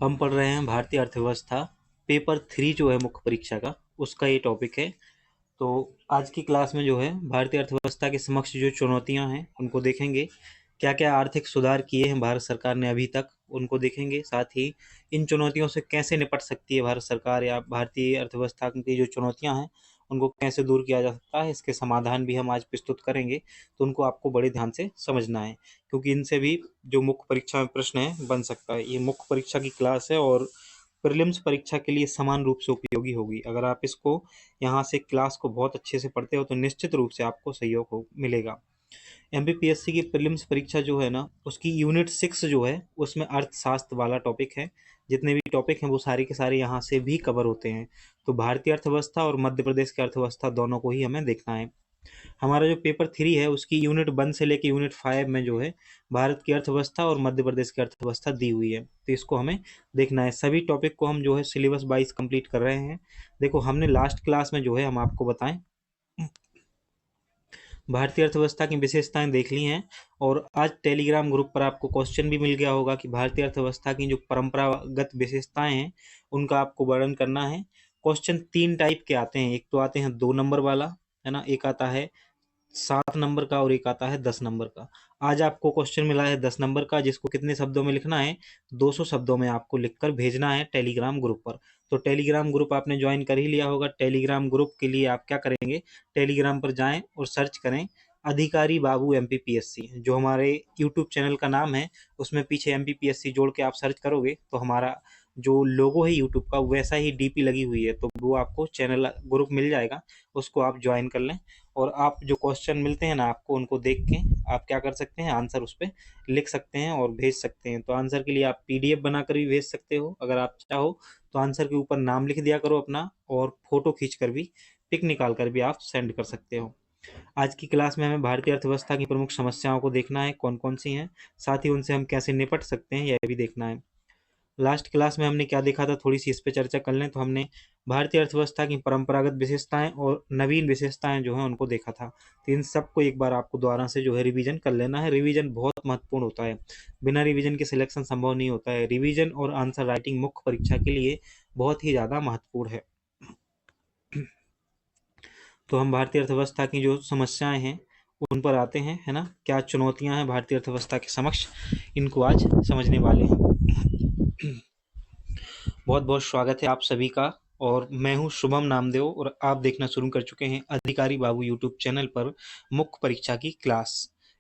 हम पढ़ रहे हैं भारतीय अर्थव्यवस्था पेपर 3 जो है मुख्य परीक्षा का, उसका ये टॉपिक है। तो आज की क्लास में जो है भारतीय अर्थव्यवस्था के समक्ष जो चुनौतियां हैं उनको देखेंगे। क्या क्या आर्थिक सुधार किए हैं भारत सरकार ने अभी तक, उनको देखेंगे। साथ ही इन चुनौतियों से कैसे निपट सकती है भारत सरकार, या भारतीय अर्थव्यवस्था की जो चुनौतियां हैं उनको कैसे दूर किया जा सकता है, इसके समाधान भी हम आज प्रस्तुत करेंगे। तो उनको आपको बड़े ध्यान से समझना है, क्योंकि इनसे भी जो मुख्य परीक्षा में प्रश्न है बन सकता है। ये मुख्य परीक्षा की क्लास है और प्रीलिम्स परीक्षा के लिए समान रूप से उपयोगी होगी। अगर आप इसको यहाँ से क्लास को बहुत अच्छे से पढ़ते हो तो निश्चित रूप से आपको सहयोग हो मिलेगा। एमपीपीएससी की प्रीलिम्स परीक्षा जो है ना, उसकी यूनिट 6 जो है उसमें अर्थशास्त्र वाला टॉपिक है। जितने भी टॉपिक हैं वो सारे के सारे यहाँ से भी कवर होते हैं। तो भारतीय अर्थव्यवस्था और मध्य प्रदेश की अर्थव्यवस्था दोनों को ही हमें देखना है। हमारा जो पेपर 3 है उसकी यूनिट 1 से लेकर यूनिट 5 में जो है भारत की अर्थव्यवस्था और मध्य प्रदेश की अर्थव्यवस्था दी हुई है, तो इसको हमें देखना है। सभी टॉपिक को हम जो है सिलेबस वाइज कंप्लीट कर रहे हैं। देखो, हमने लास्ट क्लास में जो है हम आपको बताएं भारतीय अर्थव्यवस्था की विशेषताएं देख ली हैं। और आज टेलीग्राम ग्रुप पर आपको क्वेश्चन भी मिल गया होगा कि भारतीय अर्थव्यवस्था की जो परंपरागत विशेषताएं हैं उनका आपको वर्णन करना है। क्वेश्चन 3 टाइप के आते हैं। एक तो आते हैं 2 नंबर वाला, है ना, एक आता है 7 नंबर का और एक आता है 10 नंबर का। आज आपको क्वेश्चन मिला है 10 नंबर का, जिसको कितने शब्दों में लिखना है, 200 शब्दों में आपको लिखकर भेजना है टेलीग्राम ग्रुप पर। तो टेलीग्राम ग्रुप आपने ज्वाइन कर ही लिया होगा। टेलीग्राम ग्रुप के लिए आप क्या करेंगे, टेलीग्राम पर जाएं और सर्च करें अधिकारी बाबू एमपीपीएससी, जो हमारे यूट्यूब चैनल का नाम है। उसमें पीछे एमपीपीएससी जोड़ के आप सर्च करोगे तो हमारा जो लोगो है यूट्यूब का वैसा ही डीपी लगी हुई है, तो वो आपको चैनल ग्रुप मिल जाएगा। उसको आप ज्वाइन कर लें और आप जो क्वेश्चन मिलते हैं ना आपको, उनको देख के आप क्या कर सकते हैं, आंसर उस पर लिख सकते हैं और भेज सकते हैं। तो आंसर के लिए आप पीडीएफ बनाकर भी भेज सकते हो। अगर आप चाहो तो आंसर के ऊपर नाम लिख दिया करो अपना, और फोटो खींच कर भी, पिक निकाल कर भी आप सेंड कर सकते हो। आज की क्लास में हमें भारतीय अर्थव्यवस्था की प्रमुख समस्याओं को देखना है, कौन कौन सी हैं, साथ ही उनसे हम कैसे निपट सकते हैं यह भी देखना है। लास्ट क्लास में हमने क्या देखा था, थोड़ी सी इस पे चर्चा कर लें। तो हमने भारतीय अर्थव्यवस्था की परंपरागत विशेषताएं और नवीन विशेषताएं जो हैं उनको देखा था। तो इन सबको एक बार आपको दोबारा से जो है रिवीजन कर लेना है। रिवीजन बहुत महत्वपूर्ण होता है, बिना रिवीजन के सिलेक्शन संभव नहीं होता है। रिवीजन और आंसर राइटिंग मुख्य परीक्षा के लिए बहुत ही ज़्यादा महत्वपूर्ण है। तो हम भारतीय अर्थव्यवस्था की जो समस्याएं हैं उन पर आते हैं, है ना। क्या चुनौतियां हैं भारतीय अर्थव्यवस्था के समक्ष, इनको आज समझने वाले हैं। बहुत बहुत स्वागत है आप सभी का। और मैं हूं शुभम नामदेव और आप देखना शुरू कर चुके हैं अधिकारी बाबू यूट्यूब चैनल पर मुख्य परीक्षा की क्लास।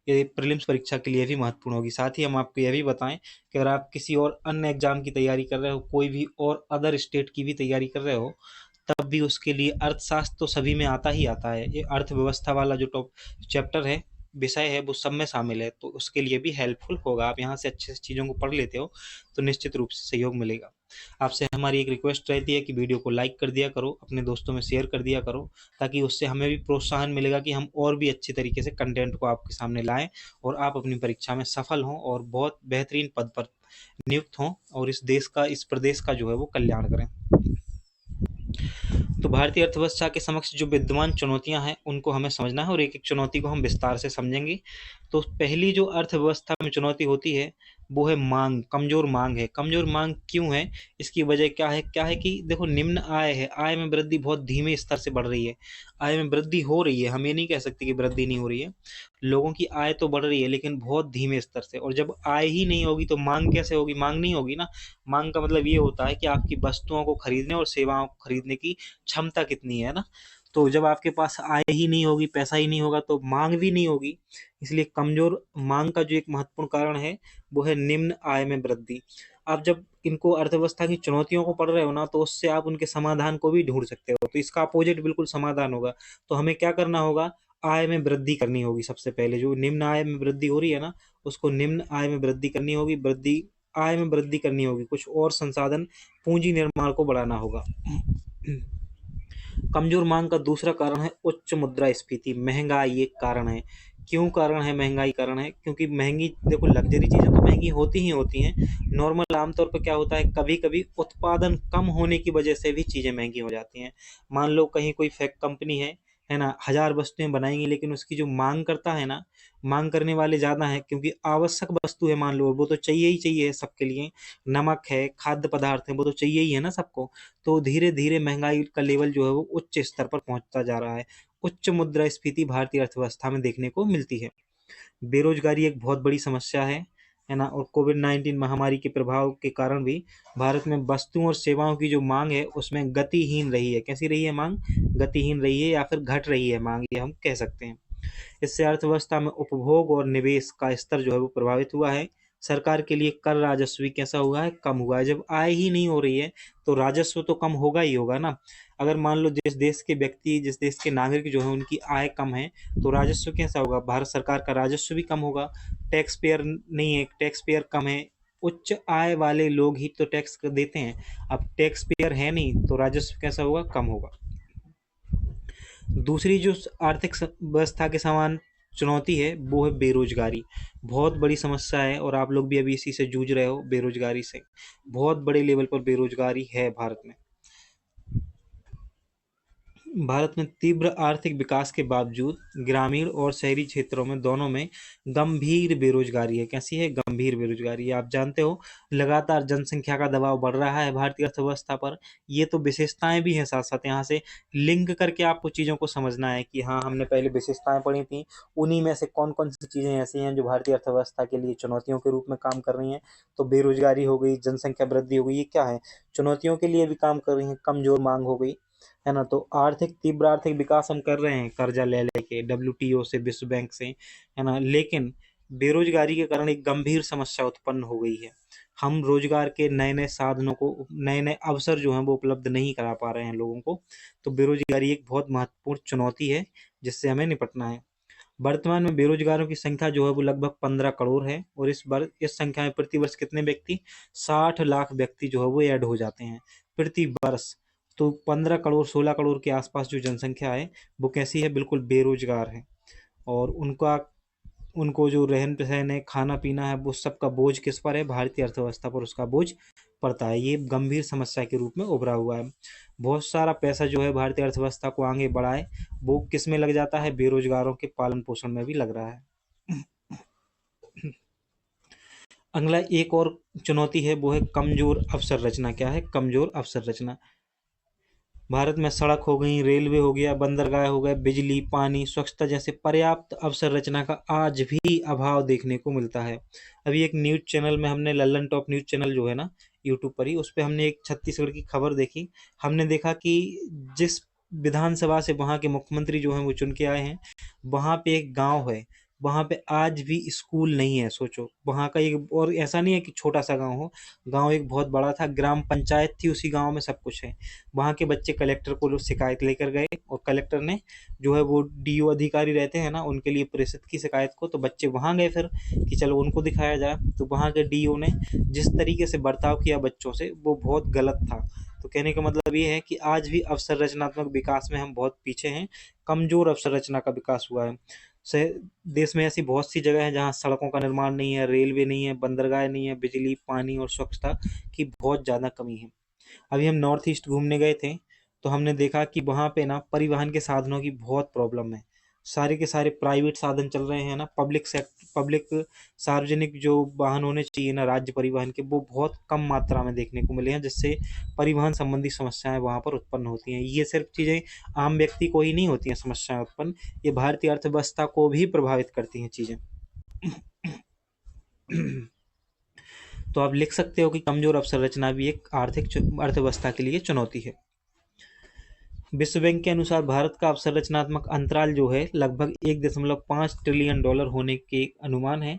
ये प्रीलिम्स परीक्षा के लिए भी महत्वपूर्ण होगी। साथ ही हम आपको यह भी बताएं कि अगर आप किसी और अन्य एग्जाम की तैयारी कर रहे हो, कोई भी और अदर स्टेट की भी तैयारी कर रहे हो, तब भी उसके लिए अर्थशास्त्र तो सभी में आता ही आता है। ये अर्थव्यवस्था वाला जो टॉप चैप्टर है, विषय है, वो सब में शामिल है। तो उसके लिए भी हेल्पफुल होगा। आप यहाँ से अच्छे से चीज़ों को पढ़ लेते हो तो निश्चित रूप से सहयोग मिलेगा। आपसे हमारी एक रिक्वेस्ट रहती है कि वीडियो को लाइक कर दिया करो, अपने दोस्तों में शेयर कर दिया करो, ताकि उससे हमें भी प्रोत्साहन मिलेगा कि हम और भी अच्छी तरीके से कंटेंट को आपके सामने लाएं और आप अपनी परीक्षा में सफल हों और बहुत बेहतरीन पद पर नियुक्त हों और इस देश का, इस प्रदेश का जो है वो कल्याण करें। तो भारतीय अर्थव्यवस्था के समक्ष जो विद्यमान चुनौतियां हैं उनको हमें समझना है और एक एक चुनौती को हम विस्तार से समझेंगे। तो पहली जो अर्थव्यवस्था में चुनौती होती है वो है मांग, कमजोर मांग है। कमजोर मांग क्यों है, इसकी वजह क्या है? क्या है कि देखो, निम्न आय है, आय में वृद्धि बहुत धीमे स्तर से बढ़ रही है। आय में वृद्धि हो रही है, हम ये नहीं कह सकते कि वृद्धि नहीं हो रही है। लोगों की आय तो बढ़ रही है लेकिन बहुत धीमे स्तर से। और जब आय ही नहीं होगी तो मांग कैसे होगी? मांग नहीं होगी ना। मांग का मतलब ये होता है कि आपकी वस्तुओं को खरीदने और सेवाओं को खरीदने की क्षमता कितनी है ना। तो जब आपके पास आय ही नहीं होगी, पैसा ही नहीं होगा, तो मांग भी नहीं होगी। इसलिए कमजोर मांग का जो एक महत्वपूर्ण कारण है वो है निम्न आय में वृद्धि। आप जब इनको अर्थव्यवस्था की चुनौतियों को पढ़ रहे हो ना, तो उससे आप उनके समाधान को भी ढूंढ सकते हो। तो इसका अपोजिट बिल्कुल समाधान होगा। तो हमें क्या करना होगा? आय में वृद्धि करनी होगी। सबसे पहले जो निम्न आय में वृद्धि हो रही है ना, उसको निम्न आय में वृद्धि करनी होगी। वृद्धि, आय में वृद्धि करनी होगी, कुछ और संसाधन, पूंजी निर्माण को बढ़ाना होगा। कमजोर मांग का दूसरा कारण है उच्च मुद्रास्फीति, महंगाई एक कारण है। क्यों कारण है? महंगाई कारण है क्योंकि महंगी, देखो, लग्जरी चीजें तो महंगी होती ही होती हैं। नॉर्मल आमतौर पर क्या होता है, कभी कभी उत्पादन कम होने की वजह से भी चीजें महंगी हो जाती हैं। मान लो कहीं कोई फैक्ट कंपनी है, है ना, 1000 वस्तुएं बनाएंगे, लेकिन उसकी जो मांग करता है ना, मांग करने वाले ज़्यादा हैं, क्योंकि आवश्यक वस्तु है मान लो, वो तो चाहिए ही चाहिए है सबके लिए। नमक है, खाद्य पदार्थ है, वो तो चाहिए ही है ना सबको। तो धीरे धीरे महंगाई का लेवल जो है वो उच्च स्तर पर पहुंचता जा रहा है। उच्च मुद्रास्फीति भारतीय अर्थव्यवस्था में देखने को मिलती है। बेरोजगारी एक बहुत बड़ी समस्या है ना, और कोविड-19 महामारी के प्रभाव के कारण भी भारत में वस्तुओं और सेवाओं की जो मांग है उसमें गतिहीन रही है। कैसी रही है मांग? गतिहीन रही है, या फिर घट रही है मांग, ये हम कह सकते हैं। इससे अर्थव्यवस्था में उपभोग और निवेश का स्तर जो है वो प्रभावित हुआ है। सरकार के लिए कर राजस्व भी कैसा हुआ है? कम हुआ है। जब आय ही नहीं हो रही है तो राजस्व तो कम होगा ही होगा ना। अगर मान लो जिस देश के व्यक्ति, जिस देश के नागरिक जो है उनकी आय कम है, तो राजस्व कैसा होगा? भारत सरकार का राजस्व भी कम होगा। टैक्स पेयर नहीं है, टैक्स पेयर कम है। उच्च आय वाले लोग ही तो टैक्स देते हैं। अब टैक्स पेयर है नहीं तो राजस्व कैसा होगा? कम होगा। दूसरी जो आर्थिक व्यवस्था के समान चुनौती है वो है बेरोजगारी। बहुत बड़ी समस्या है, और आप लोग भी अभी इसी से जूझ रहे हो, बेरोजगारी से। बहुत बड़े लेवल पर बेरोजगारी है भारत में। भारत में तीव्र आर्थिक विकास के बावजूद ग्रामीण और शहरी क्षेत्रों में दोनों में गंभीर बेरोजगारी है। कैसी है? गंभीर बेरोजगारी है। आप जानते हो लगातार जनसंख्या का दबाव बढ़ रहा है भारतीय अर्थव्यवस्था पर। ये तो विशेषताएं भी हैं, साथ साथ यहाँ से लिंक करके आपको चीज़ों को समझना है कि हाँ, हमने पहले विशेषताएं पढ़ी थी, उन्हीं में से कौन कौन सी चीज़ें ऐसी हैं जो भारतीय अर्थव्यवस्था के लिए चुनौतियों के रूप में काम कर रही हैं। तो बेरोजगारी हो गई, जनसंख्या वृद्धि हो गई, ये क्या है? चुनौतियों के लिए भी काम कर रही हैं। कमजोर मांग हो गई, है ना। तो तीव्र आर्थिक विकास हम कर रहे हैं कर्जा ले लेके, डब्ल्यूटीओ से, विश्व बैंक से, है ना, लेकिन बेरोजगारी के कारण एक गंभीर समस्या उत्पन्न हो गई है। हम रोजगार के नए नए साधनों को, नए नए अवसर जो हैं वो उपलब्ध नहीं करा पा रहे हैं लोगों को। तो बेरोजगारी एक बहुत महत्वपूर्ण चुनौती है जिससे हमें निपटना है। वर्तमान में बेरोजगारों की संख्या जो है वो लगभग 15 करोड़ है, और इस संख्या में प्रतिवर्ष कितने व्यक्ति? 60 लाख व्यक्ति जो है वो ऐड हो जाते हैं प्रति वर्ष। तो 15 करोड़, 16 करोड़ के आसपास जो जनसंख्या है वो कैसी है? बिल्कुल बेरोजगार है। और उनको जो रहन सहन है, खाना पीना है, वो सबका बोझ किस पर है? भारतीय अर्थव्यवस्था पर उसका बोझ पड़ता है। ये गंभीर समस्या के रूप में उभरा हुआ है। बहुत सारा पैसा जो है भारतीय अर्थव्यवस्था को आगे बढ़ाए, वो किस में लग जाता है? बेरोजगारों के पालन पोषण में भी लग रहा है। अगला एक और चुनौती है वो है कमजोर अवसर रचना। क्या है? कमजोर अवसर रचना। भारत में सड़क हो गई, रेलवे हो गया, बंदरगाह हो गए, बिजली, पानी, स्वच्छता जैसे पर्याप्त अवसर रचना का आज भी अभाव देखने को मिलता है। अभी एक न्यूज़ चैनल में हमने, लल्लन टॉप न्यूज़ चैनल जो है ना यूट्यूब पर ही, उस पे हमने एक छत्तीसगढ़ की खबर देखी। हमने देखा कि जिस विधानसभा से वहाँ के मुख्यमंत्री जो हैं वो चुन के आए हैं, वहाँ पे एक गाँव है, वहाँ पे आज भी स्कूल नहीं है। सोचो, वहाँ का एक, और ऐसा नहीं है कि छोटा सा गाँव हो, गाँव एक बहुत बड़ा था, ग्राम पंचायत थी, उसी गाँव में सब कुछ है। वहाँ के बच्चे कलेक्टर को शिकायत लेकर गए, और कलेक्टर ने जो है वो डीओ अधिकारी रहते हैं ना, उनके लिए प्रेषित की शिकायत को। तो बच्चे वहाँ गए फिर कि चलो उनको दिखाया जाए। तो वहाँ के डीओ ने जिस तरीके से बर्ताव किया बच्चों से, वो बहुत गलत था। तो कहने का मतलब ये है कि आज भी अवसर रचनात्मक विकास में हम बहुत पीछे हैं। कमजोर अवसर रचना का विकास हुआ है। देश में ऐसी बहुत सी जगह है जहाँ सड़कों का निर्माण नहीं है, रेलवे नहीं है, बंदरगाह नहीं है, बिजली, पानी और स्वच्छता की बहुत ज़्यादा कमी है। अभी हम नॉर्थ ईस्ट घूमने गए थे, तो हमने देखा कि वहाँ पे ना परिवहन के साधनों की बहुत प्रॉब्लम है। सारे के सारे प्राइवेट साधन चल रहे हैं ना, पब्लिक सार्वजनिक जो वाहन होने चाहिए ना राज्य परिवहन के, वो बहुत कम मात्रा में देखने को मिले हैं, जिससे परिवहन संबंधी समस्याएं वहाँ पर उत्पन्न होती हैं। ये सिर्फ चीज़ें आम व्यक्ति को ही नहीं होती हैं समस्याएं उत्पन्न, ये भारतीय अर्थव्यवस्था को भी प्रभावित करती हैं चीज़ें। तो आप लिख सकते हो कि कमजोर अवसंरचना भी एक आर्थिक अर्थव्यवस्था के लिए चुनौती है। विश्व बैंक के अनुसार भारत का अवसंरचनात्मक अंतराल जो है लगभग 1.5 ट्रिलियन डॉलर होने के अनुमान है।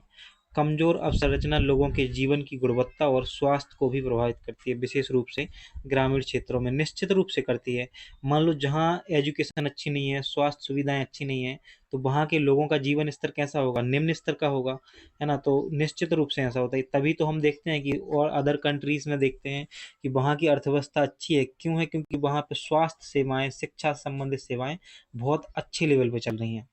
कमजोर अवसंरचना लोगों के जीवन की गुणवत्ता और स्वास्थ्य को भी प्रभावित करती है, विशेष रूप से ग्रामीण क्षेत्रों में निश्चित रूप से करती है। मान लो जहाँ एजुकेशन अच्छी नहीं है, स्वास्थ्य सुविधाएं अच्छी नहीं है, तो वहाँ के लोगों का जीवन स्तर कैसा होगा? निम्न स्तर का होगा, है ना। तो निश्चित रूप से ऐसा होता है, तभी तो हम देखते हैं कि, और अदर कंट्रीज में देखते हैं कि वहाँ की अर्थव्यवस्था अच्छी है। क्यों है? क्योंकि वहाँ पे स्वास्थ्य सेवाएं, शिक्षा संबंधित सेवाएं बहुत अच्छे लेवल पे चल रही हैं।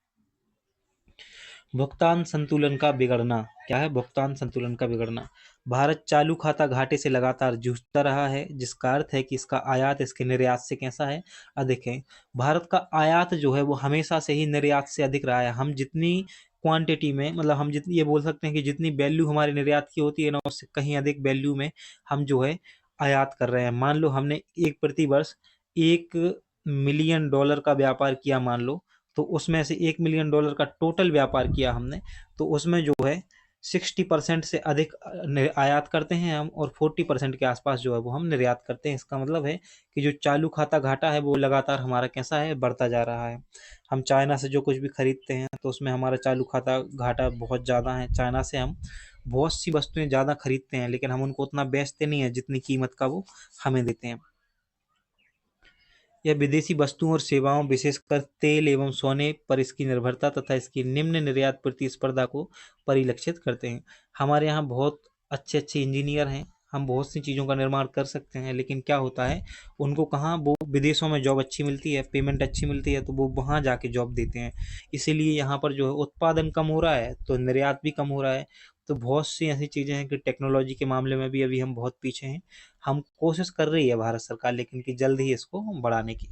भुगतान संतुलन का बिगड़ना। क्या है? भुगतान संतुलन का बिगड़ना। भारत चालू खाता घाटे से लगातार जूझता रहा है, जिसका अर्थ है कि इसका आयात इसके निर्यात से कैसा है, अधिक है। भारत का आयात जो है वो हमेशा से ही निर्यात से अधिक रहा है। हम जितनी क्वांटिटी में, मतलब हम जितनी, ये बोल सकते हैं कि जितनी वैल्यू हमारे निर्यात की होती है ना, उससे कहीं अधिक वैल्यू में हम जो है आयात कर रहे हैं। मान लो हमने एक प्रति वर्ष $1 मिलियन का व्यापार किया, मान लो, तो उसमें से $1 मिलियन का टोटल व्यापार किया हमने, तो उसमें जो है 60% से अधिक आयात करते हैं हम, और 40% के आसपास जो है वो हम निर्यात करते हैं। इसका मतलब है कि जो चालू खाता घाटा है वो लगातार हमारा कैसा है, बढ़ता जा रहा है। हम चाइना से जो कुछ भी खरीदते हैं तो उसमें हमारा चालू खाता घाटा बहुत ज़्यादा है। चाइना से हम बहुत सी वस्तुएं ज़्यादा खरीदते हैं, लेकिन हम उनको उतना बेचते नहीं है जितनी कीमत का वो हमें देते हैं। यह विदेशी वस्तुओं और सेवाओं, विशेषकर तेल एवं सोने पर इसकी निर्भरता तथा इसकी निम्न निर्यात प्रतिस्पर्धा को परिलक्षित करते हैं। हमारे यहाँ बहुत अच्छे अच्छे इंजीनियर हैं, हम बहुत सी चीज़ों का निर्माण कर सकते हैं, लेकिन क्या होता है, उनको कहाँ, वो विदेशों में जॉब अच्छी मिलती है, पेमेंट अच्छी मिलती है, तो वो वहाँ जाके जॉब देते हैं। इसीलिए यहाँ पर जो है उत्पादन कम हो रहा है, तो निर्यात भी कम हो रहा है। तो बहुत सी ऐसी चीज़ें हैं कि टेक्नोलॉजी के मामले में भी अभी हम बहुत पीछे हैं। हम कोशिश कर रही है भारत सरकार, लेकिन कि जल्द ही इसको बढ़ाने की।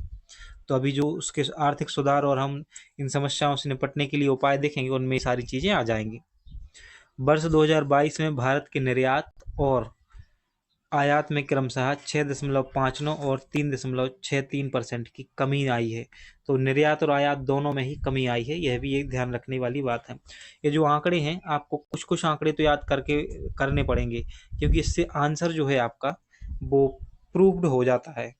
तो अभी जो उसके आर्थिक सुधार और हम इन समस्याओं से निपटने के लिए उपाय देखेंगे, उनमें ये सारी चीज़ें आ जाएंगी। वर्ष 2022 में भारत के निर्यात और आयात में क्रमशः 6.59 और 3.63% की कमी आई है। तो निर्यात और आयात दोनों में ही कमी आई है, यह भी एक ध्यान रखने वाली बात है। ये जो आंकड़े हैं, आपको कुछ कुछ आंकड़े तो याद करके करने पड़ेंगे, क्योंकि इससे आंसर जो है आपका वो प्रूव्ड हो जाता है।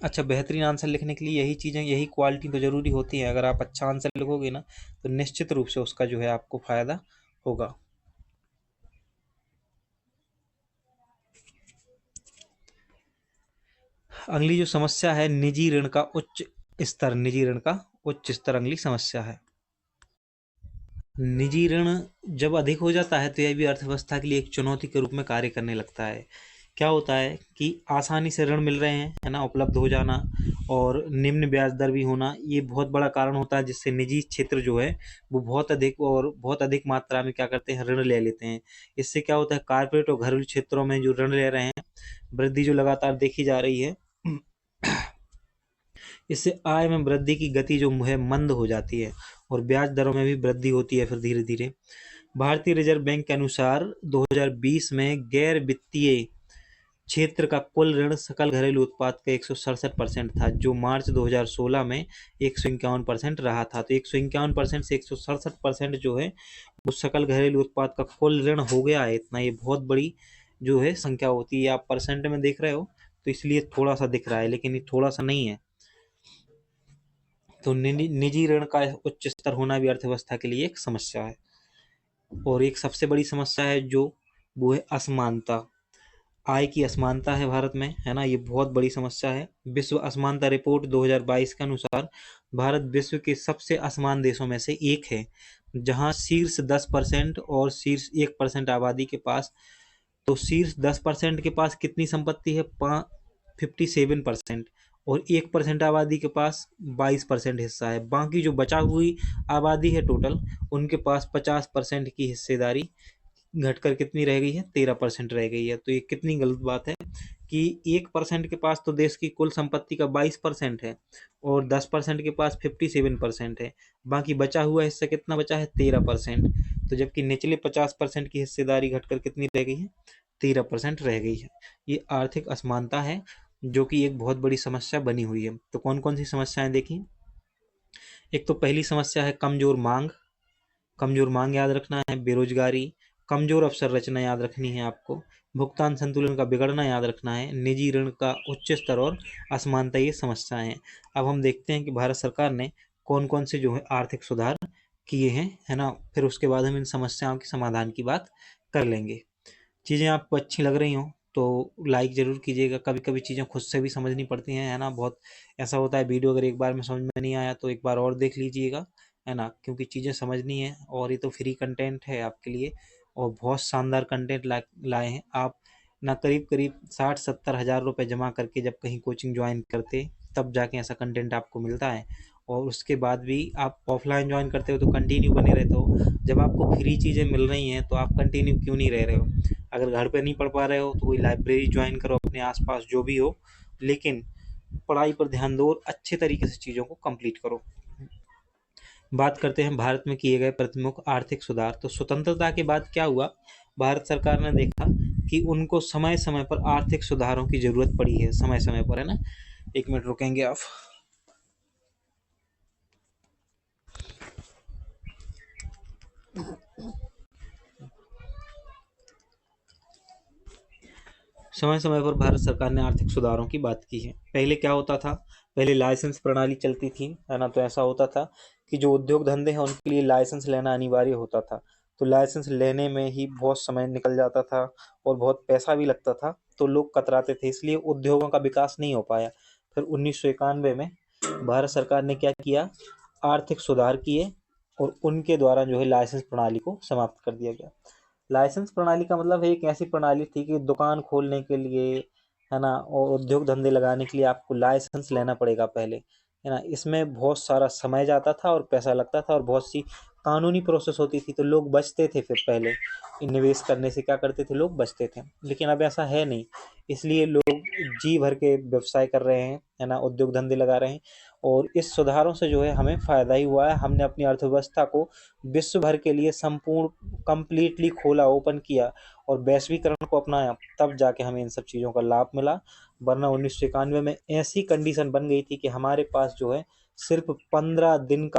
अच्छा, बेहतरीन आंसर लिखने के लिए यही चीज़ें, यही क्वालिटी तो ज़रूरी होती है। अगर आप अच्छा आंसर लिखोगे ना, तो निश्चित रूप से उसका जो है आपको फ़ायदा होगा। अगली जो समस्या है, निजी ऋण का उच्च स्तर, निजी ऋण का उच्च स्तर अगली समस्या है। निजी ऋण जब अधिक हो जाता है तो यह भी अर्थव्यवस्था के लिए एक चुनौती के रूप में कार्य करने लगता है। क्या होता है कि आसानी से ऋण मिल रहे हैं, है ना, उपलब्ध हो जाना, और निम्न ब्याज दर भी होना, ये बहुत बड़ा कारण होता है, जिससे निजी क्षेत्र जो है वो बहुत अधिक मात्रा में क्या करते हैं, ऋण ले लेते हैं। इससे क्या होता है, कारपोरेट और घरेलू क्षेत्रों में जो ऋण ले रहे हैं, वृद्धि जो लगातार देखी जा रही है, इससे आय में वृद्धि की गति जो है मंद हो जाती है, और ब्याज दरों में भी वृद्धि होती है फिर धीरे धीरे। भारतीय रिजर्व बैंक के अनुसार 2020 में गैर वित्तीय क्षेत्र का कुल ऋण सकल घरेलू उत्पाद का 167% था, जो मार्च 2016 में 151% रहा था। तो 151% से 167% जो है वो सकल घरेलू उत्पाद का कुल ऋण हो गया है। इतना, ये बहुत बड़ी जो है संख्या होती है। आप परसेंट में देख रहे हो तो इसलिए थोड़ा सा दिख रहा है, लेकिन ये थोड़ा सा नहीं है। तो निजी ऋण का उच्च स्तर होना भी अर्थव्यवस्था के लिए एक समस्या है। और एक सबसे बड़ी समस्या है जो, वो है असमानता। आय की असमानता है भारत में, है ना, ये बहुत बड़ी समस्या है। विश्व असमानता रिपोर्ट 2022 के अनुसार भारत विश्व के सबसे असमान देशों में से एक है, जहां शीर्ष 10% और शीर्ष 1% आबादी के पास, तो शीर्ष 10% के पास कितनी संपत्ति है, 57%, और 1% आबादी के पास 22% हिस्सा है। बाकी जो बचा हुई आबादी है टोटल, उनके पास 50% की हिस्सेदारी घटकर कितनी रह गई है, 13% रह गई है। तो ये कितनी गलत बात है कि 1% के पास तो देश की कुल संपत्ति का 22% है, और 10% के पास 57% है। बाकी बचा हुआ हिस्सा कितना बचा है, 13%। तो जबकि निचले 50% की हिस्सेदारी घटकर कितनी रह गई है, 13% रह गई है। ये आर्थिक असमानता है, जो कि एक बहुत बड़ी समस्या बनी हुई है। तो कौन कौन सी समस्याएं देखी। एक तो पहली समस्या है कमजोर मांग। कमजोर मांग याद रखना है, बेरोजगारी, कमजोर अवसर रचना याद रखनी है आपको, भुगतान संतुलन का बिगड़ना याद रखना है, निजी ऋण का उच्च स्तर और असमानता, ये समस्याएं हैं। अब हम देखते हैं कि भारत सरकार ने कौन कौन से जो है आर्थिक सुधार किए हैं, है ना, फिर उसके बाद हम इन समस्याओं के समाधान की बात कर लेंगे। चीज़ें आपको अच्छी लग रही हों तो लाइक ज़रूर कीजिएगा। कभी कभी चीज़ें खुद से भी समझनी पड़ती हैं, है ना, बहुत ऐसा होता है, वीडियो अगर एक बार में समझ में नहीं आया तो एक बार और देख लीजिएगा, है ना, क्योंकि चीज़ें समझनी है। और ये तो फ्री कंटेंट है आपके लिए, और बहुत शानदार कंटेंट लाए हैं आप ना। करीब करीब 60-70 हज़ार रुपये जमा करके जब कहीं कोचिंग ज्वाइन करते, तब जाके ऐसा कंटेंट आपको मिलता है। और उसके बाद भी आप ऑफलाइन ज्वाइन करते हो तो कंटिन्यू बने रहते हो। जब आपको फ्री चीज़ें मिल रही हैं तो आप कंटिन्यू क्यों नहीं रह रहे हो? अगर घर पे नहीं पढ़ पा रहे हो तो कोई लाइब्रेरी ज्वाइन करो अपने आसपास जो भी हो, लेकिन पढ़ाई पर ध्यान दो और अच्छे तरीके से चीज़ों को कंप्लीट करो। बात करते हैं भारत में किए गए प्रमुख आर्थिक सुधार। तो स्वतंत्रता के बाद क्या हुआ, भारत सरकार ने देखा कि उनको समय समय पर आर्थिक सुधारों की जरूरत पड़ी है, समय समय पर, है ना। 1 मिनट रुकेंगे आप। समय समय पर भारत सरकार ने आर्थिक सुधारों की बात की है। पहले क्या होता था, पहले लाइसेंस प्रणाली चलती थी, है ना। तो ऐसा होता था कि जो उद्योग धंधे हैं उनके लिए लाइसेंस लेना अनिवार्य होता था। तो लाइसेंस लेने में ही बहुत समय निकल जाता था और बहुत पैसा भी लगता था, तो लोग कतराते थे, इसलिए उद्योगों का विकास नहीं हो पाया। फिर 1991 में भारत सरकार ने क्या किया, आर्थिक सुधार किए और उनके द्वारा जो है लाइसेंस प्रणाली को समाप्त कर दिया गया। लाइसेंस प्रणाली का मतलब है एक ऐसी प्रणाली थी कि दुकान खोलने के लिए, है ना, और उद्योग धंधे लगाने के लिए आपको लाइसेंस लेना पड़ेगा पहले, है ना। इसमें बहुत सारा समय जाता था और पैसा लगता था और बहुत सी कानूनी प्रोसेस होती थी, तो लोग बचते थे। फिर पहले निवेश करने से क्या करते थे, लोग बचते थे, लेकिन अब ऐसा है नहीं। इसलिए लोग जी भर के व्यवसाय कर रहे हैं, है ना, उद्योग धंधे लगा रहे हैं। और इस सुधारों से जो है हमें फायदा ही हुआ है। हमने अपनी अर्थव्यवस्था को विश्व भर के लिए संपूर्ण कंप्लीटली खोला, ओपन किया और वैश्वीकरण को अपनाया, तब जाके हमें इन सब चीज़ों का लाभ मिला। वरना 1991 में ऐसी कंडीशन बन गई थी कि हमारे पास जो है सिर्फ 15 दिन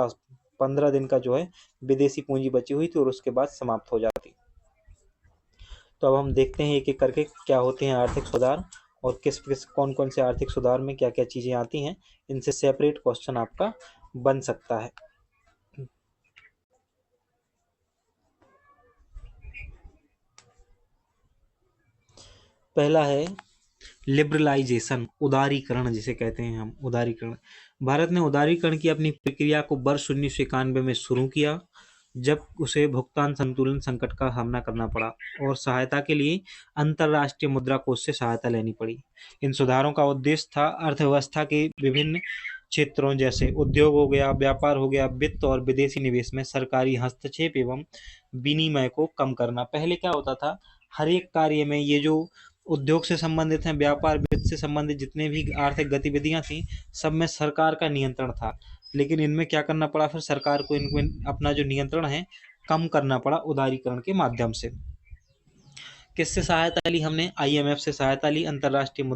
का जो है विदेशी पूंजी बची हुई थी और उसके बाद समाप्त हो जाती। तो अब हम देखते हैं एक एक करके क्या होते हैं आर्थिक सुधार और किस किस कौन कौन से आर्थिक सुधार में क्या क्या चीज़ें आती हैं। इनसे सेपरेट क्वेश्चन आपका बन सकता है। पहला है लिबरलाइजेशन, उदारीकरण जिसे कहते हैं हम, उदारीकरण। भारत ने उदारीकरण की अपनी प्रक्रिया को वर्ष 1991 में शुरू किया, जब उसे भुगतान संतुलन संकट का सामना करना पड़ा और सहायता के लिए अंतर्राष्ट्रीय मुद्रा कोष से सहायता लेनी पड़ी। इन सुधारों का उद्देश्य था अर्थव्यवस्था के विभिन्न क्षेत्रों जैसे उद्योग हो गया, व्यापार हो गया, वित्त और विदेशी निवेश में सरकारी हस्तक्षेप एवं विनिमय को कम करना। पहले क्या होता था, हर एक कार्य में ये जो उद्योग से संबंधित हैं, व्यापार वित्त से संबंधित जितने भी आर्थिक गतिविधियां थी, सब में सरकार का नियंत्रण था। लेकिन इनमें क्या करना पड़ा, फिर सरकार को इनको अपना जो नियंत्रण है कम करना पड़ा उदारीकरण के माध्यम से। किससे सहायता ली हमने, आईएमएफ से सहायता ली, अंतर्राष्ट्रीय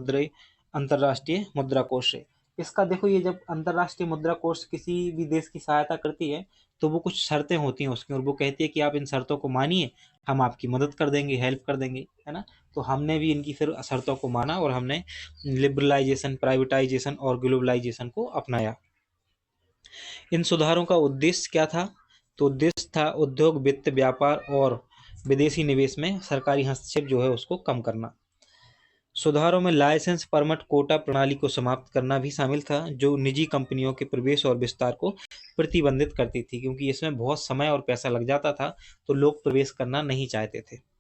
मुद्रा कोष से। इसका देखो, ये जब अंतर्राष्ट्रीय मुद्रा कोष किसी भी देश की सहायता करती है तो वो कुछ शर्तें होती हैं उसकी, और वो कहती है कि आप इन शर्तों को मानिए, हम आपकी मदद कर देंगे, हेल्प कर देंगे, है ना। तो हमने भी इनकी फिर शर्तों को माना और हमने लिबरलाइजेशन, प्राइवेटाइजेशन और ग्लोबलाइजेशन को अपनाया। इन सुधारों का उद्देश्य क्या था, तो उद्देश्य था उद्योग, वित्त, व्यापार और विदेशी निवेश में सरकारी हस्तक्षेप जो है उसको कम करना। सुधारों में लाइसेंस, परमिट, कोटा प्रणाली को समाप्त करना भी शामिल था, जो निजी कंपनियों के प्रवेश और विस्तार को प्रतिबंधित करती थी, क्योंकि इसमें बहुत समय और पैसा लग जाता था, तो लोग प्रवेश करना नहीं चाहते थे।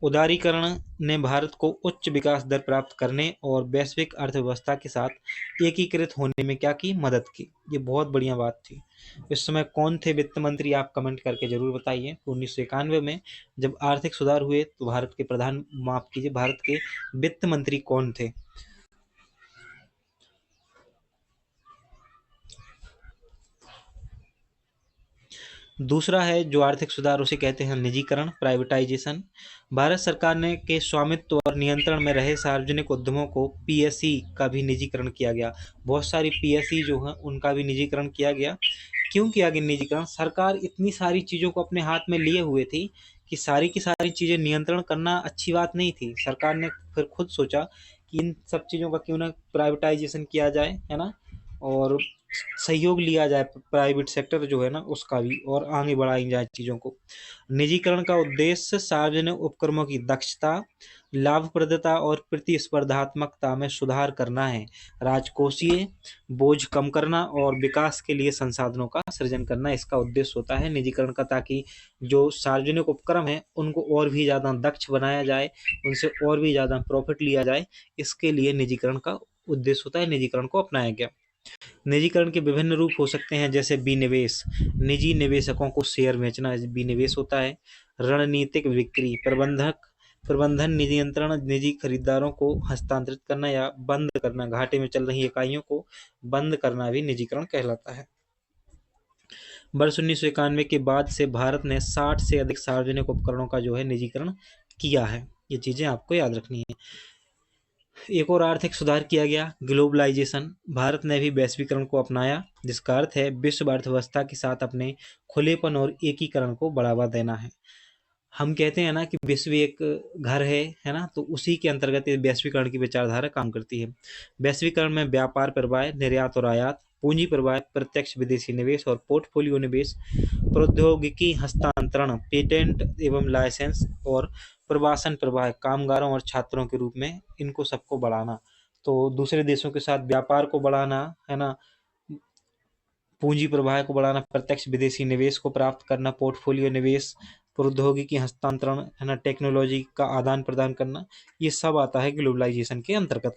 उदारीकरण ने भारत को उच्च विकास दर प्राप्त करने और वैश्विक अर्थव्यवस्था के साथ एकीकृत होने में क्या की, मदद की। ये बहुत बढ़िया बात थी। इस समय कौन थे वित्त मंत्री, आप कमेंट करके जरूर बताइए। 1991 में जब आर्थिक सुधार हुए तो भारत के भारत के वित्त मंत्री कौन थे? दूसरा है जो आर्थिक सुधार, उसे कहते हैं निजीकरण, प्राइवेटाइजेशन। भारत सरकार ने के स्वामित्व और नियंत्रण में रहे सार्वजनिक उद्यमों को, पीएसई का भी निजीकरण किया गया। बहुत सारी पीएसई जो है उनका भी निजीकरण किया गया। क्यों किया गया निजीकरण? सरकार इतनी सारी चीज़ों को अपने हाथ में लिए हुए थी कि सारी की सारी चीज़ें नियंत्रण करना अच्छी बात नहीं थी। सरकार ने फिर खुद सोचा कि इन सब चीज़ों का क्यों ना प्राइवेटाइजेशन किया जाए, है ना, और सहयोग लिया जाए प्राइवेट सेक्टर जो है ना उसका भी, और आगे बढ़ाई जाए चीज़ों को। निजीकरण का उद्देश्य सार्वजनिक उपक्रमों की दक्षता, लाभप्रदता और प्रतिस्पर्धात्मकता में सुधार करना है, राजकोषीय बोझ कम करना और विकास के लिए संसाधनों का सृजन करना इसका उद्देश्य होता है निजीकरण का, ताकि जो सार्वजनिक उपक्रम है उनको और भी ज़्यादा दक्ष बनाया जाए, उनसे और भी ज़्यादा प्रॉफिट लिया जाए। इसके लिए निजीकरण का उद्देश्य होता है, निजीकरण को अपनाया गया। निजीकरण के विभिन्न रूप हो सकते हैं, जैसे विनिवेश, निजी निवेशकों को शेयर बेचना विनिवेश होता है। रणनीतिक बिक्री, प्रबंधन नियंत्रण, निजी खरीदारों को हस्तांतरित करना या बंद करना, घाटे में चल रही इकाइयों को बंद करना भी निजीकरण कहलाता है। वर्ष 1991 के बाद से भारत ने 60 से अधिक सार्वजनिक उपकरणों का जो है निजीकरण किया है। ये चीजें आपको याद रखनी है। एक और आर्थिक सुधार किया गया, ग्लोबलाइजेशन। भारत ने भी वैश्वीकरण को अपनाया, जिसका अर्थ है विश्व अर्थव्यवस्था के साथ अपने खुलेपन और एकीकरण को बढ़ावा देना है। हम कहते हैं ना कि विश्व एक घर है ना, तो उसी के अंतर्गत ये वैश्वीकरण की विचारधारा काम करती है। वैश्वीकरण में व्यापार प्रवाह, निर्यात और आयात, पूंजी प्रवाह, प्रत्यक्ष विदेशी निवेश और पोर्टफोलियो निवेश, प्रौद्योगिकी हस्तांतरण, पेटेंट एवं लाइसेंस और प्रवासन प्रवाह, कामगारों और छात्रों के रूप में इनको सबको बढ़ाना। तो दूसरे देशों के साथ व्यापार को बढ़ाना है ना, पूंजी प्रवाह को बढ़ाना, प्रत्यक्ष विदेशी निवेश को प्राप्त करना, पोर्टफोलियो निवेश, प्रौद्योगिकी हस्तांतरण है ना, टेक्नोलॉजी का आदान प्रदान करना, ये सब आता है ग्लोबलाइजेशन के अंतर्गत।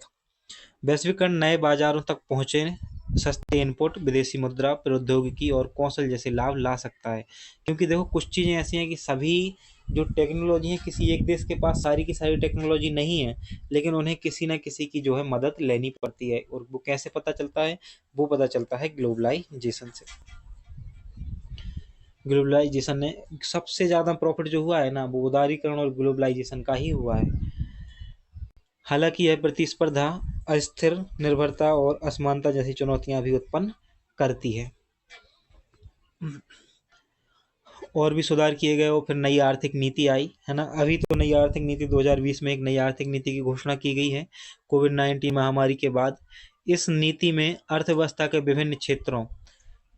वैश्वीकरण नए बाजारों तक पहुंचे, सस्ते इनपुट, विदेशी मुद्रा, प्रौद्योगिकी और कौशल जैसे लाभ ला सकता है। क्योंकि देखो कुछ चीजें ऐसी हैं कि सभी जो टेक्नोलॉजी है, किसी एक देश के पास सारी की सारी टेक्नोलॉजी नहीं है, लेकिन उन्हें किसी न किसी की जो है मदद लेनी पड़ती है। और वो कैसे पता चलता है? वो पता चलता है ग्लोबलाइजेशन से। ग्लोबलाइजेशन ने सबसे ज्यादा प्रॉफिट जो हुआ है ना, वो उदारीकरण और ग्लोबलाइजेशन का ही हुआ है। हालांकि यह प्रतिस्पर्धा, अस्थिर निर्भरता और असमानता जैसी चुनौतियां भी उत्पन्न करती है। और भी सुधार किए गए और फिर नई आर्थिक नीति आई है ना। अभी तो नई आर्थिक नीति 2020 में एक नई आर्थिक नीति की घोषणा की गई है कोविड-19 महामारी के बाद। इस नीति में अर्थव्यवस्था के विभिन्न क्षेत्रों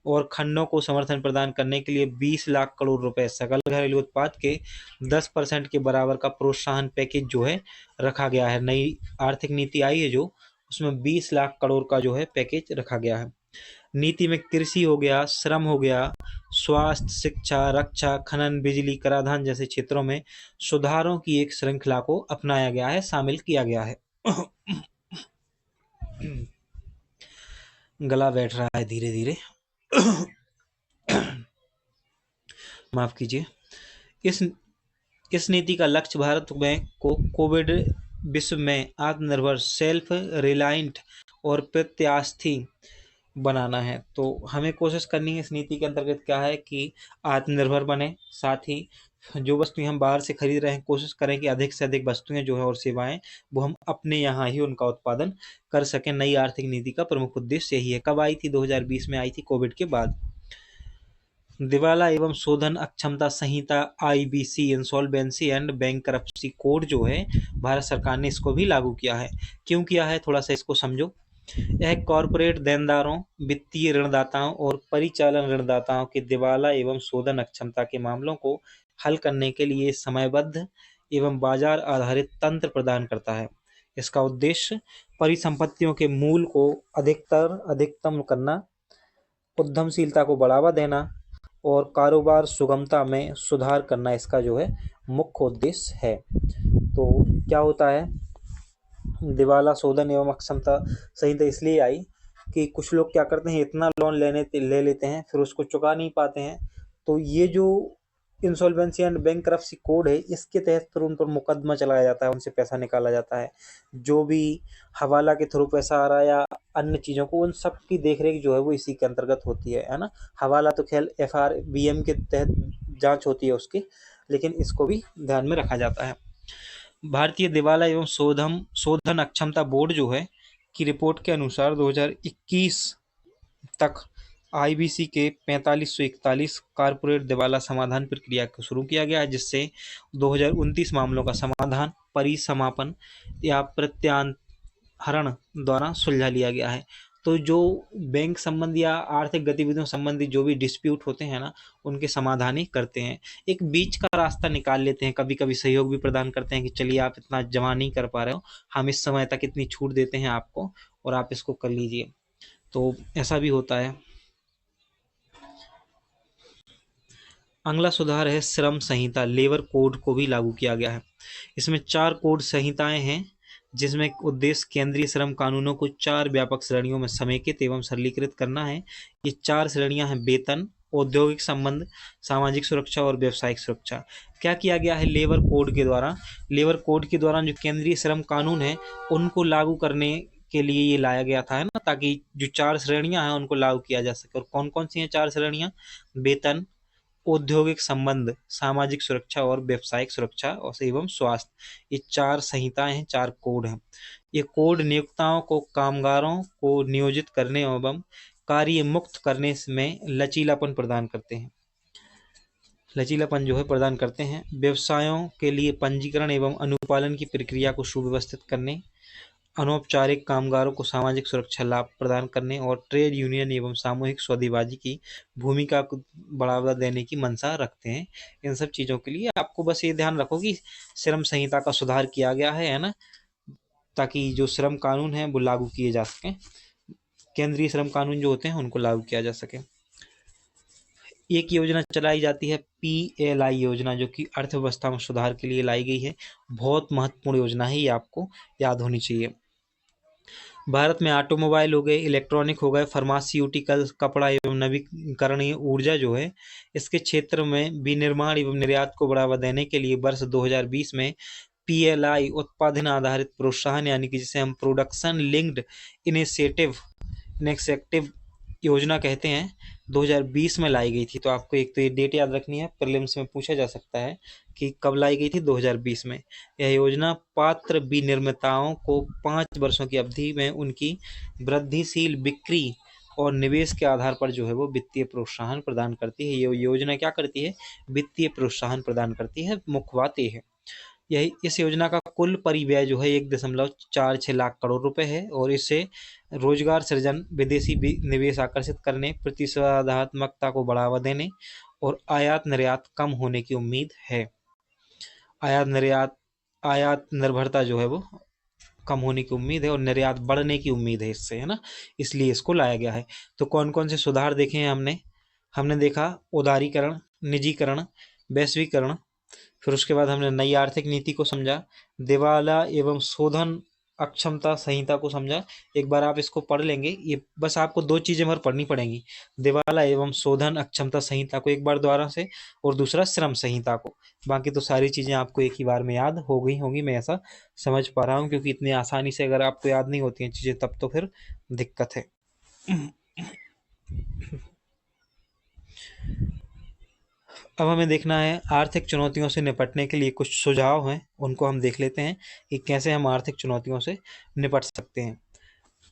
और खंडों को समर्थन प्रदान करने के लिए 20 लाख करोड़ रुपए सकल घरेलू उत्पाद के 10% के बराबर का प्रोत्साहन पैकेज जो है रखा गया है। नई आर्थिक नीति आई है जो, उसमें 20 लाख करोड़ का जो है पैकेज रखा गया है। नीति में कृषि हो गया, श्रम हो गया, स्वास्थ्य, शिक्षा, रक्षा, खनन, बिजली, कराधान जैसे क्षेत्रों में सुधारों की एक श्रृंखला को अपनाया गया है, शामिल किया गया है। गला बैठ रहा है धीरे धीरे, माफ कीजिए। इस नीति का लक्ष्य भारत में को कोविड विश्व में आत्मनिर्भर, सेल्फ रिलायंट और प्रत्यास्थी बनाना है। तो हमें कोशिश करनी है इस नीति के अंतर्गत क्या है कि आत्मनिर्भर बने, साथ ही जो वस्तुएं हम बाहर से खरीद रहे हैं कोशिश करें कि अधिक से अधिक वस्तुएं जो है और सेवाएं वो हम अपने यहाँ ही उनका उत्पादन कर सकें। नई आर्थिक नीति का प्रमुख उद्देश्य यही है। कब आई थी? 2020 में आई थी, कोविड के बाद। दिवाला एवं शोधन अक्षमता संहिता, IBC, insolvency and bankruptcy code जो है भारत सरकार ने इसको भी लागू किया है। क्यों किया है, थोड़ा सा इसको समझो। यह कॉरपोरेट देनदारों, वित्तीय ऋणदाताओं और परिचालन ऋणदाताओं के दिवाला एवं शोधन अक्षमता के मामलों को हल करने के लिए समयबद्ध एवं बाजार आधारित तंत्र प्रदान करता है। इसका उद्देश्य परिसंपत्तियों के मूल्य को अधिकतम करना, उद्यमशीलता को बढ़ावा देना और कारोबार सुगमता में सुधार करना इसका जो है मुख्य उद्देश्य है। तो क्या होता है, दिवाला शोधन एवं अक्षमता संहिता इसलिए आई कि कुछ लोग क्या करते हैं, इतना लोन ले लेते हैं फिर उसको चुका नहीं पाते हैं। तो ये जो इंसॉल्वेंसी एंड बैंकरप्सी कोड है, इसके तहत फिर उन पर मुकदमा चलाया जाता है, उनसे पैसा निकाला जाता है। जो भी हवाला के थ्रू पैसा आ रहा है या अन्य चीज़ों को, उन सब की देखरेख जो है वो इसी के अंतर्गत होती है ना। हवाला तो खेल FRBM के तहत जांच होती है उसकी, लेकिन इसको भी ध्यान में रखा जाता है। भारतीय दिवाला एवं शोधन अक्षमता बोर्ड जो है की रिपोर्ट के अनुसार 2021 तक आईबीसी के 4541 कारपोरेट दिवाला समाधान प्रक्रिया को शुरू किया गया है, जिससे 2029 मामलों का समाधान परिसमापन या प्रत्याहरण द्वारा सुलझा लिया गया है। तो जो बैंक संबंधी या आर्थिक गतिविधियों संबंधी जो भी डिस्प्यूट होते हैं ना, उनके समाधान ही करते हैं। एक बीच का रास्ता निकाल लेते हैं, कभी कभी सहयोग भी प्रदान करते हैं कि चलिए आप इतना जमा नहीं कर पा रहे हो, हम इस समय तक इतनी छूट देते हैं आपको और आप इसको कर लीजिए। तो ऐसा भी होता है। अगला सुधार है श्रम संहिता, लेबर कोड को भी लागू किया गया है। इसमें 4 कोड संहिताएं हैं जिसमें उद्देश्य केंद्रीय श्रम कानूनों को 4 व्यापक श्रेणियों में समेकित एवं सरलीकृत करना है। ये 4 श्रेणियां हैं: वेतन, औद्योगिक संबंध, सामाजिक सुरक्षा और व्यावसायिक सुरक्षा। क्या किया गया है लेबर कोड के द्वारा? लेबर कोड के दौरान जो केंद्रीय श्रम कानून है उनको लागू करने के लिए ये लाया गया था, है ना, ताकि जो 4 श्रेणियां हैं उनको लागू किया जा सके। और कौन कौन सी हैं 4 श्रेणियां? वेतन, औद्योगिक संबंध, सामाजिक सुरक्षा और व्यावसायिक सुरक्षा और एवं स्वास्थ्य। ये 4 संहिताएं हैं, 4 कोड हैं। ये कोड नियोक्ताओं को कामगारों को नियोजित करने एवं कार्य मुक्त करने में लचीलापन प्रदान करते हैं। लचीलापन जो है प्रदान करते हैं। व्यवसायों के लिए पंजीकरण एवं अनुपालन की प्रक्रिया को सुव्यवस्थित करने, अनौपचारिक कामगारों को सामाजिक सुरक्षा लाभ प्रदान करने और ट्रेड यूनियन एवं सामूहिक सौदेबाजी की भूमिका को बढ़ावा देने की मंशा रखते हैं। इन सब चीज़ों के लिए आपको बस ये ध्यान रखो कि श्रम संहिता का सुधार किया गया है ना, ताकि जो श्रम कानून है वो लागू किए जा सकें, केंद्रीय श्रम कानून जो होते हैं उनको लागू किया जा सके। एक योजना चलाई जाती है PLI योजना, जो कि अर्थव्यवस्था में सुधार के लिए लाई गई है। बहुत महत्वपूर्ण योजना है, ये आपको याद होनी चाहिए। भारत में ऑटोमोबाइल हो गए, इलेक्ट्रॉनिक हो गए, फार्मास्यूटिकल, कपड़ा एवं नवीकरणीय ऊर्जा जो है, इसके क्षेत्र में विनिर्माण एवं निर्यात को बढ़ावा देने के लिए वर्ष 2020 में PLI उत्पादन आधारित प्रोत्साहन, यानी कि जिसे हम प्रोडक्शन लिंक्ड इनिशिएटिव योजना कहते हैं, 2020 में लाई गई थी। तो आपको एक तो ये डेट याद रखनी है, प्रीलिम्स में पूछा जा सकता है कि कब लाई गई थी, 2020 में। यह योजना पात्र विनिर्माताओं को 5 वर्षों की अवधि में उनकी वृद्धिशील बिक्री और निवेश के आधार पर जो है वो वित्तीय प्रोत्साहन प्रदान करती है। ये योजना क्या करती है? वित्तीय प्रोत्साहन प्रदान करती है, मुख्य बात ये है। यही इस योजना का कुल परिव्यय जो है 1.46 लाख करोड़ रुपए है और इससे रोजगार सृजन, विदेशी निवेश आकर्षित करने, प्रतिस्पर्धात्मकता को बढ़ावा देने और आयात निर्यात कम होने की उम्मीद है। आयात निर्भरता जो है वो कम होने की उम्मीद है और निर्यात बढ़ने की उम्मीद है इससे, है ना, इसलिए इसको लाया गया है। तो कौन कौन से सुधार देखे हैं हमने देखा उदारीकरण, निजीकरण, वैश्वीकरण, फिर उसके बाद हमने नई आर्थिक नीति को समझा, दिवाला एवं शोधन अक्षमता संहिता को समझा। एक बार आप इसको पढ़ लेंगे, ये बस आपको 2 चीजें भर पढ़नी पड़ेंगी, दिवाला एवं शोधन अक्षमता संहिता को एक बार दोबारा से, और दूसरा श्रम संहिता को। बाकी तो सारी चीजें आपको एक ही बार में याद हो गई होंगी, मैं ऐसा समझ पा रहा हूँ, क्योंकि इतनी आसानी से अगर आपको याद नहीं होती हैं चीजें तब तो फिर दिक्कत है। अब हमें देखना है आर्थिक चुनौतियों से निपटने के लिए कुछ सुझाव हैं, उनको हम देख लेते हैं कि कैसे हम आर्थिक चुनौतियों से निपट सकते हैं।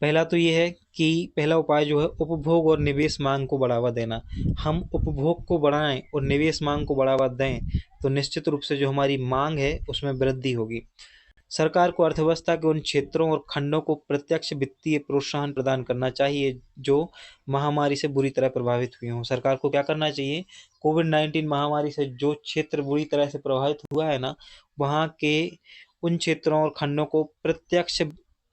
पहला तो ये है कि पहला उपाय जो है उपभोग और निवेश मांग को बढ़ावा देना। हम उपभोग को बढ़ाएं और निवेश मांग को बढ़ावा दें तो निश्चित रूप से जो हमारी मांग है उसमें वृद्धि होगी। सरकार को अर्थव्यवस्था के उन क्षेत्रों और खंडों को प्रत्यक्ष वित्तीय प्रोत्साहन प्रदान करना चाहिए जो महामारी से बुरी तरह प्रभावित हुए हों। सरकार को क्या करना चाहिए? कोविड-19 महामारी से जो क्षेत्र बुरी तरह से प्रभावित हुआ है ना, वहाँ के उन क्षेत्रों और खंडों को प्रत्यक्ष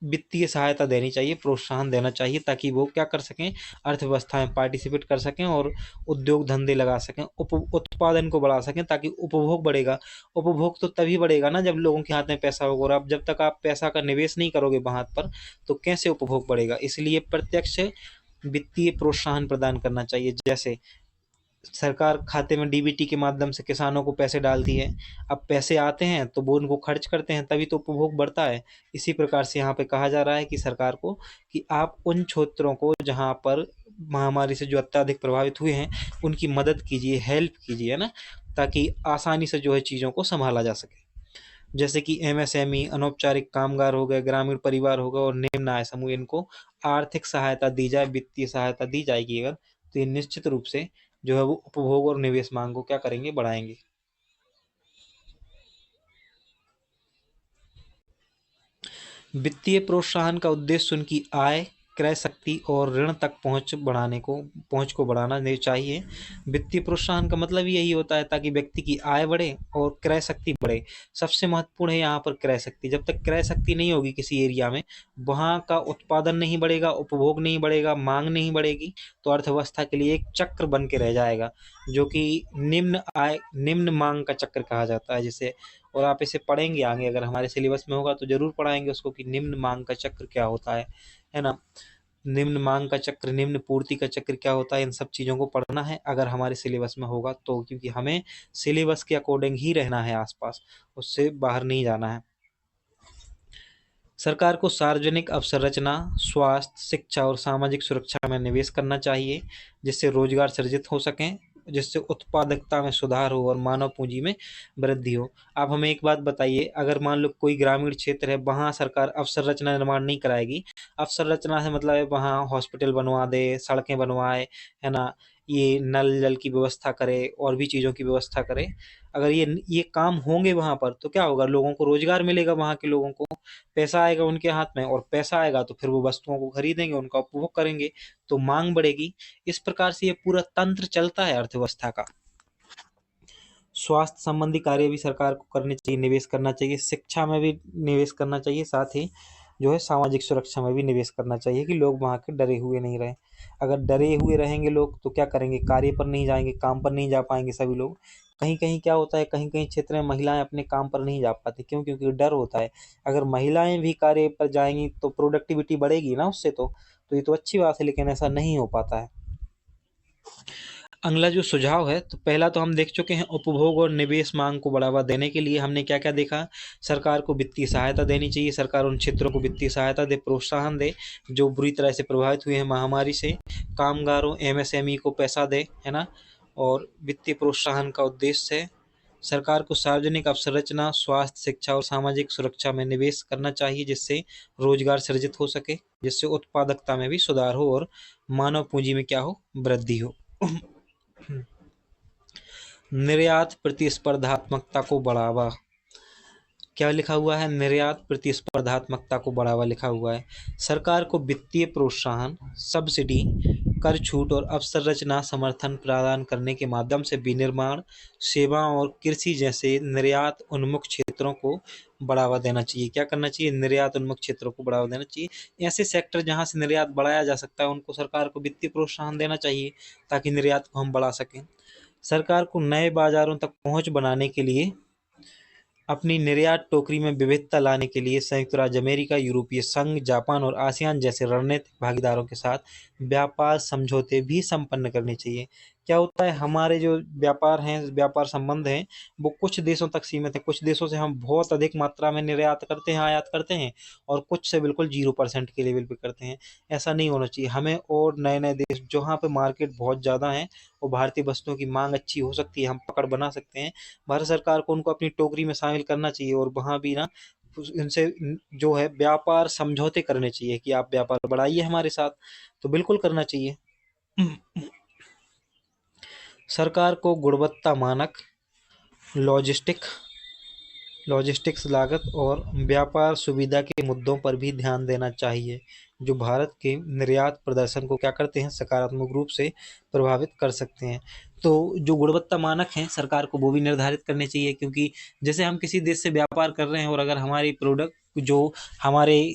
वित्तीय सहायता देनी चाहिए, प्रोत्साहन देना चाहिए, ताकि वो क्या कर सकें? अर्थव्यवस्था में पार्टिसिपेट कर सकें और उद्योग धंधे लगा सकें, उत्पादन को बढ़ा सकें, ताकि उपभोग बढ़ेगा। उपभोग तो तभी बढ़ेगा ना जब लोगों के हाथ में पैसा होगा, और आप जब तक आप पैसा का निवेश नहीं करोगे वहाँ पर तो कैसे उपभोग बढ़ेगा? इसलिए प्रत्यक्ष वित्तीय प्रोत्साहन प्रदान करना चाहिए। जैसे सरकार खाते में DBT के माध्यम से किसानों को पैसे डालती है, अब पैसे आते हैं तो वो उनको खर्च करते हैं, तभी तो उपभोग बढ़ता है। इसी प्रकार से यहाँ पे कहा जा रहा है कि सरकार को कि आप उन क्षेत्रों को जहाँ पर महामारी से जो अत्यधिक प्रभावित हुए हैं उनकी मदद कीजिए, हेल्प कीजिए, है ना, ताकि आसानी से जो है चीज़ों को संभाला जा सके। जैसे कि MSME, अनौपचारिक कामगार हो गए, ग्रामीण परिवार हो गए और निम्न आय समूह, इनको आर्थिक सहायता दी जाए, वित्तीय सहायता दी जाएगी अगर, तो ये निश्चित रूप से जो है वो उपभोग और निवेश मांग को क्या करेंगे? बढ़ाएंगे। वित्तीय प्रोत्साहन का उद्देश्य उनकी आय, क्रय शक्ति और ऋण तक पहुंच को बढ़ाना नहीं चाहिए। वित्तीय प्रोत्साहन का मतलब यही होता है ताकि व्यक्ति की आय बढ़े और क्रय शक्ति बढ़े। सबसे महत्वपूर्ण है यहाँ पर क्रय शक्ति। जब तक क्रय शक्ति नहीं होगी किसी एरिया में, वहाँ का उत्पादन नहीं बढ़ेगा, उपभोग नहीं बढ़ेगा, मांग नहीं बढ़ेगी, तो अर्थव्यवस्था के लिए एक चक्र बन के रह जाएगा, जो कि निम्न मांग का चक्र कहा जाता है, जिसे और आप इसे पढ़ेंगे आगे, अगर हमारे सिलेबस में होगा तो जरूर पढ़ाएंगे उसको कि निम्न मांग का चक्र क्या होता है ना। निम्न मांग का चक्र, निम्न पूर्ति का चक्र क्या होता है, इन सब चीज़ों को पढ़ना है अगर हमारे सिलेबस में होगा तो, क्योंकि हमें सिलेबस के अकॉर्डिंग ही रहना है आसपास, उससे बाहर नहीं जाना है। सरकार को सार्वजनिक अवसंरचना, स्वास्थ्य, शिक्षा और सामाजिक सुरक्षा में निवेश करना चाहिए, जिससे रोजगार सृजित हो सकें, जिससे उत्पादकता में सुधार हो और मानव पूंजी में वृद्धि हो। आप हमें एक बात बताइए, अगर मान लो कोई ग्रामीण क्षेत्र है, वहाँ सरकार अवसंरचना निर्माण नहीं कराएगी। अवसंरचना से मतलब है वहाँ हॉस्पिटल बनवा दे, सड़कें बनवाए, है ना, ये नल जल की व्यवस्था करे और भी चीज़ों की व्यवस्था करे। अगर ये काम होंगे वहाँ पर तो क्या होगा, लोगों को रोजगार मिलेगा, वहाँ के लोगों को पैसा आएगा उनके हाथ में, और पैसा आएगा तो फिर वो वस्तुओं को खरीदेंगे, उनका उपभोग करेंगे, तो मांग बढ़ेगी। इस प्रकार से ये पूरा तंत्र चलता है अर्थव्यवस्था का। स्वास्थ्य संबंधी कार्य भी सरकार को करने चाहिए, निवेश करना चाहिए, शिक्षा में भी निवेश करना चाहिए, साथ ही जो है सामाजिक सुरक्षा में भी निवेश करना चाहिए कि लोग वहाँ के डरे हुए नहीं रहें। अगर डरे हुए रहेंगे लोग तो क्या करेंगे, कार्य पर नहीं जाएंगे, काम पर नहीं जा पाएंगे सभी लोग। कहीं कहीं क्या होता है, कहीं कहीं क्षेत्र में महिलाएं अपने काम पर नहीं जा पाती, क्यों? क्योंकि डर होता है। अगर महिलाएं भी कार्य पर जाएंगी तो प्रोडक्टिविटी बढ़ेगी ना उससे, तो ये तो अच्छी बात है, लेकिन ऐसा नहीं हो पाता है। अगला जो सुझाव है, तो पहला तो हम देख चुके हैं, उपभोग और निवेश मांग को बढ़ावा देने के लिए हमने क्या क्या देखा। सरकार को वित्तीय सहायता देनी चाहिए, सरकार उन क्षेत्रों को वित्तीय सहायता दे, प्रोत्साहन दे जो बुरी तरह से प्रभावित हुए हैं महामारी से। कामगारों, एमएसएमई को पैसा दे, है ना, और वित्तीय प्रोत्साहन का उद्देश्य है। सरकार को सार्वजनिक अवसंरचना, स्वास्थ्य, शिक्षा और सामाजिक सुरक्षा में निवेश करना चाहिए, जिससे रोजगार सृजित हो सके, जिससे उत्पादकता में भी सुधार हो और मानव पूंजी में क्या हो, वृद्धि हो। निर्यात प्रतिस्पर्धात्मकता को बढ़ावा, क्या लिखा हुआ है, निर्यात प्रतिस्पर्धात्मकता को बढ़ावा लिखा हुआ है। सरकार को वित्तीय प्रोत्साहन, सब्सिडी, कर छूट और अवसंरचना समर्थन प्रदान करने के माध्यम से विनिर्माण, सेवा और कृषि जैसे निर्यात उन्मुख क्षेत्रों को बढ़ावा देना चाहिए। क्या करना चाहिए, निर्यात उन्मुख क्षेत्रों को बढ़ावा देना चाहिए। ऐसे सेक्टर जहां से निर्यात बढ़ाया जा सकता है उनको सरकार को वित्तीय प्रोत्साहन देना चाहिए, ताकि निर्यात को हम बढ़ा सकें। सरकार को नए बाजारों तक पहुंच बनाने के लिए, अपनी निर्यात टोकरी में विविधता लाने के लिए संयुक्त राज्य अमेरिका, यूरोपीय संघ, जापान और आसियान जैसे रणनीतिक भागीदारों के साथ व्यापार समझौते भी संपन्न करने चाहिए। क्या होता है, हमारे जो व्यापार हैं, व्यापार संबंध हैं, वो कुछ देशों तक सीमित है। कुछ देशों से हम बहुत अधिक मात्रा में निर्यात करते हैं, आयात करते हैं, और कुछ से बिल्कुल 0% के लेवल पे करते हैं। ऐसा नहीं होना चाहिए हमें, और नए नए देश जहाँ पे मार्केट बहुत ज़्यादा है और भारतीय वस्तुओं की मांग अच्छी हो सकती है, हम पकड़ बना सकते हैं, भारत सरकार को उनको अपनी टोकरी में शामिल करना चाहिए, और वहाँ भी ना इनसे जो है व्यापार समझौते करने चाहिए कि आप व्यापार बढ़ाइए हमारे साथ, तो बिल्कुल करना चाहिए। सरकार को गुणवत्ता मानक, लॉजिस्टिक्स लागत और व्यापार सुविधा के मुद्दों पर भी ध्यान देना चाहिए, जो भारत के निर्यात प्रदर्शन को क्या करते हैं, सकारात्मक रूप से प्रभावित कर सकते हैं। तो जो गुणवत्ता मानक हैं सरकार को वो भी निर्धारित करने चाहिए, क्योंकि जैसे हम किसी देश से व्यापार कर रहे हैं और अगर हमारी प्रोडक्ट, जो हमारे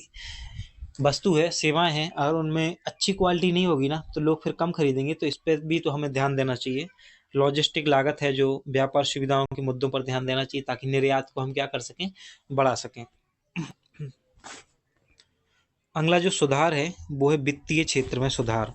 वस्तु है, सेवाएं हैं, अगर उनमें अच्छी क्वालिटी नहीं होगी ना तो लोग फिर कम खरीदेंगे, तो इस पर भी तो हमें ध्यान देना चाहिए। लॉजिस्टिक लागत है जो व्यापार सुविधाओं के मुद्दों पर ध्यान देना चाहिए, ताकि निर्यात को हम क्या कर सकें, बढ़ा सकें। अगला जो सुधार है वो है वित्तीय क्षेत्र में सुधार।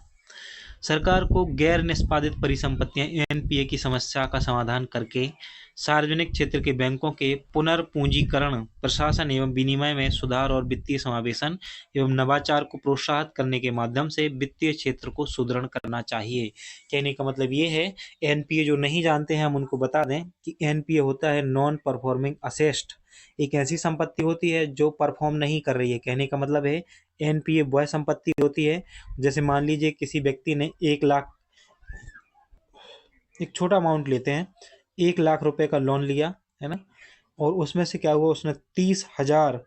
सरकार को गैर निष्पादित परिसंपत्तियां, एनपीए की समस्या का समाधान करके सार्वजनिक क्षेत्र के बैंकों के पुनर्पूंजीकरण, प्रशासन एवं विनिमय में सुधार और वित्तीय समावेशन एवं नवाचार को प्रोत्साहित करने के माध्यम से वित्तीय क्षेत्र को सुदृढ़ करना चाहिए। कहने का मतलब ये है, एनपीए जो नहीं जानते हैं हम उनको बता दें कि एनपीए होता है नॉन परफॉर्मिंग असेस्ट, एक ऐसी संपत्ति होती है जो परफॉर्म नहीं कर रही है। कहने का मतलब है, एनपीए वह संपत्ति होती है, जैसे मान लीजिए किसी व्यक्ति ने 1 लाख, एक छोटा अमाउंट लेते हैं, 1 लाख रुपए का लोन लिया, है ना, और उसमें से क्या हुआ, उसने 30,000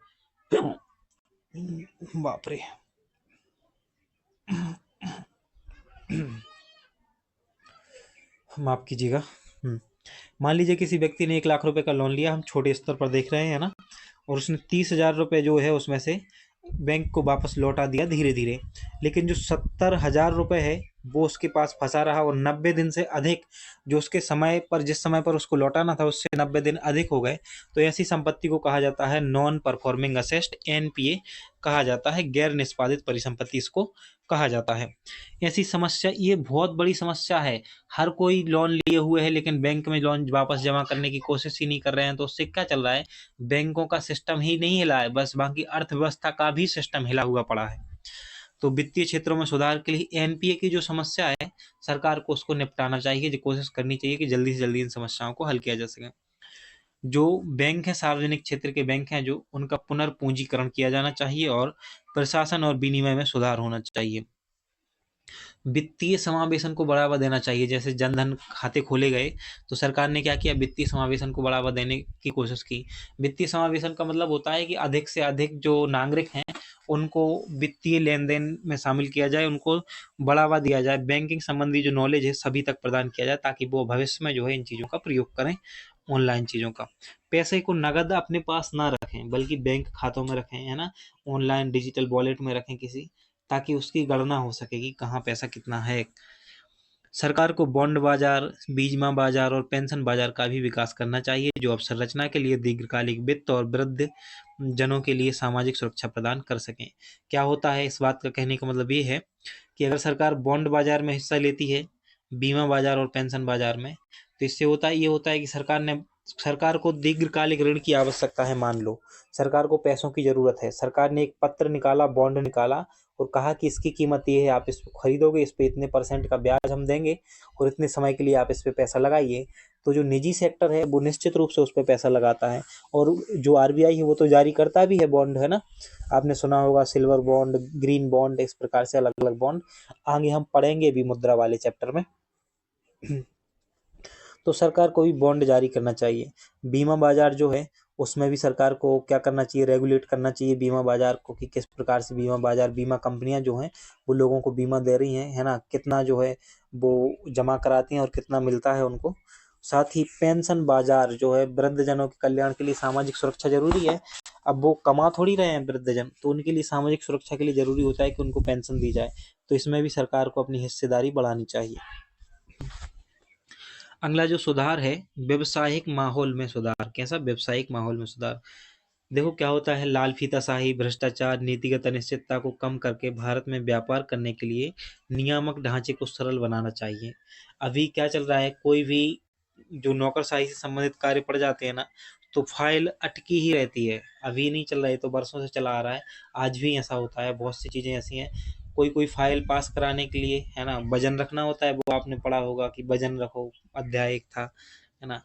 बाप रे, माफ कीजिएगा। मान लीजिए किसी व्यक्ति ने 1 लाख रुपए का लोन लिया, हम छोटे स्तर पर देख रहे हैं ना, और उसने 30,000 रुपये जो है उसमें से बैंक को वापस लौटा दिया धीरे धीरे, लेकिन जो 70,000 रुपये है वो उसके पास फंसा रहा और 90 दिन से अधिक जो उसके समय पर जिस समय पर उसको लौटाना था उससे 90 दिन अधिक हो गए, तो ऐसी संपत्ति को कहा जाता है नॉन परफॉर्मिंग असेस्ट, एनपीए कहा जाता है, गैर निष्पादित परिसंपत्ति इसको कहा जाता है। ऐसी समस्या, ये बहुत बड़ी समस्या है। हर कोई लोन लिए हुए है लेकिन बैंक में लोन वापस जमा करने की कोशिश ही नहीं कर रहे हैं, तो उससे क्या चल रहा है, बैंकों का सिस्टम ही नहीं हिला है, बस बाकी अर्थव्यवस्था का भी सिस्टम हिला हुआ पड़ा है। तो वित्तीय क्षेत्रों में सुधार के लिए एनपीए की जो समस्या है, सरकार को उसको निपटाना चाहिए, जो कोशिश करनी चाहिए कि जल्दी से जल्दी इन समस्याओं को हल किया जा सके। जो बैंक है, सार्वजनिक क्षेत्र के बैंक हैं जो, उनका पुनर्पूंजीकरण किया जाना चाहिए और प्रशासन और विनिमय में सुधार होना चाहिए। वित्तीय समावेशन को बढ़ावा देना चाहिए, जैसे जनधन खाते खोले गए तो सरकार ने क्या किया, वित्तीय समावेशन को बढ़ावा देने की कोशिश की। वित्तीय समावेशन का मतलब होता है कि अधिक से अधिक जो नागरिक हैं उनको वित्तीय लेन देन में शामिल किया जाए, उनको बढ़ावा दिया जाए, बैंकिंग संबंधी जो नॉलेज है सभी तक प्रदान किया जाए, ताकि वो भविष्य में जो है इन चीज़ों का प्रयोग करें, ऑनलाइन चीज़ों का। पैसे को नगद अपने पास ना रखें बल्कि बैंक खातों में रखें, है ना, ऑनलाइन डिजिटल वॉलेट में रखें किसी, ताकि उसकी गणना हो सके कि कहाँ पैसा कितना है। सरकार को बॉन्ड बाजार, बीमा बाजार और पेंशन बाजार का भी विकास करना चाहिए, जो अवसंरचना के लिए दीर्घकालिक वित्त और वृद्ध जनों के लिए सामाजिक सुरक्षा प्रदान कर सकें। क्या होता है, इस बात का कहने का मतलब ये है कि अगर सरकार बॉन्ड बाजार में हिस्सा लेती है, बीमा बाजार और पेंशन बाजार में, तो इससे होता है कि सरकार को दीर्घकालिक ऋण की आवश्यकता है। मान लो सरकार को पैसों की जरूरत है, सरकार ने एक पत्र निकाला, बॉन्ड निकाला और कहा कि इसकी कीमत ये है, आप इसको खरीदोगे, इस पे इतने % का ब्याज हम देंगे और इतने समय के लिए आप इस पे पैसा लगाइए। तो जो निजी सेक्टर है वो निश्चित रूप से उस पे पैसा लगाता है, और जो आरबीआई है वो तो जारी करता भी है बॉन्ड, है ना। आपने सुना होगा सिल्वर बॉन्ड, ग्रीन बॉन्ड, इस प्रकार से अलग अलग बॉन्ड आगे हम पढ़ेंगे भी मुद्रा वाले चैप्टर में। तो सरकार को भी बॉन्ड जारी करना चाहिए। बीमा बाजार जो है उसमें भी सरकार को क्या करना चाहिए, रेगुलेट करना चाहिए बीमा बाजार को, कि किस प्रकार से बीमा बाजार, बीमा कंपनियां जो हैं वो लोगों को बीमा दे रही हैं, है ना, कितना जो है वो जमा कराती हैं और कितना मिलता है उनको। साथ ही पेंशन बाजार जो है, वृद्धजनों के कल्याण के लिए सामाजिक सुरक्षा जरूरी है। अब वो कमा थोड़ी रहे हैं वृद्धजन, तो उनके लिए सामाजिक सुरक्षा के लिए जरूरी होता है कि उनको पेंशन दी जाए, तो इसमें भी सरकार को अपनी हिस्सेदारी बढ़ानी चाहिए। अगला जो सुधार है, व्यवसायिक माहौल में सुधार। कैसा व्यवसायिक माहौल में सुधार, देखो क्या होता है, लाल फीताशाही, भ्रष्टाचार, नीतिगत अनिश्चितता को कम करके भारत में व्यापार करने के लिए नियामक ढांचे को सरल बनाना चाहिए। अभी क्या चल रहा है, कोई भी जो नौकरशाही से संबंधित कार्य पड़ जाते हैं ना, तो फाइल अटकी ही रहती है। अभी नहीं चल रहा है, तो बरसों से चला आ रहा है, आज भी ऐसा होता है। बहुत सी चीज़ें ऐसी हैं, कोई कोई फाइल पास कराने के लिए, है ना, वजन रखना होता है, वो आपने पढ़ा होगा कि वजन रखो, अध्याय एक था, है ना।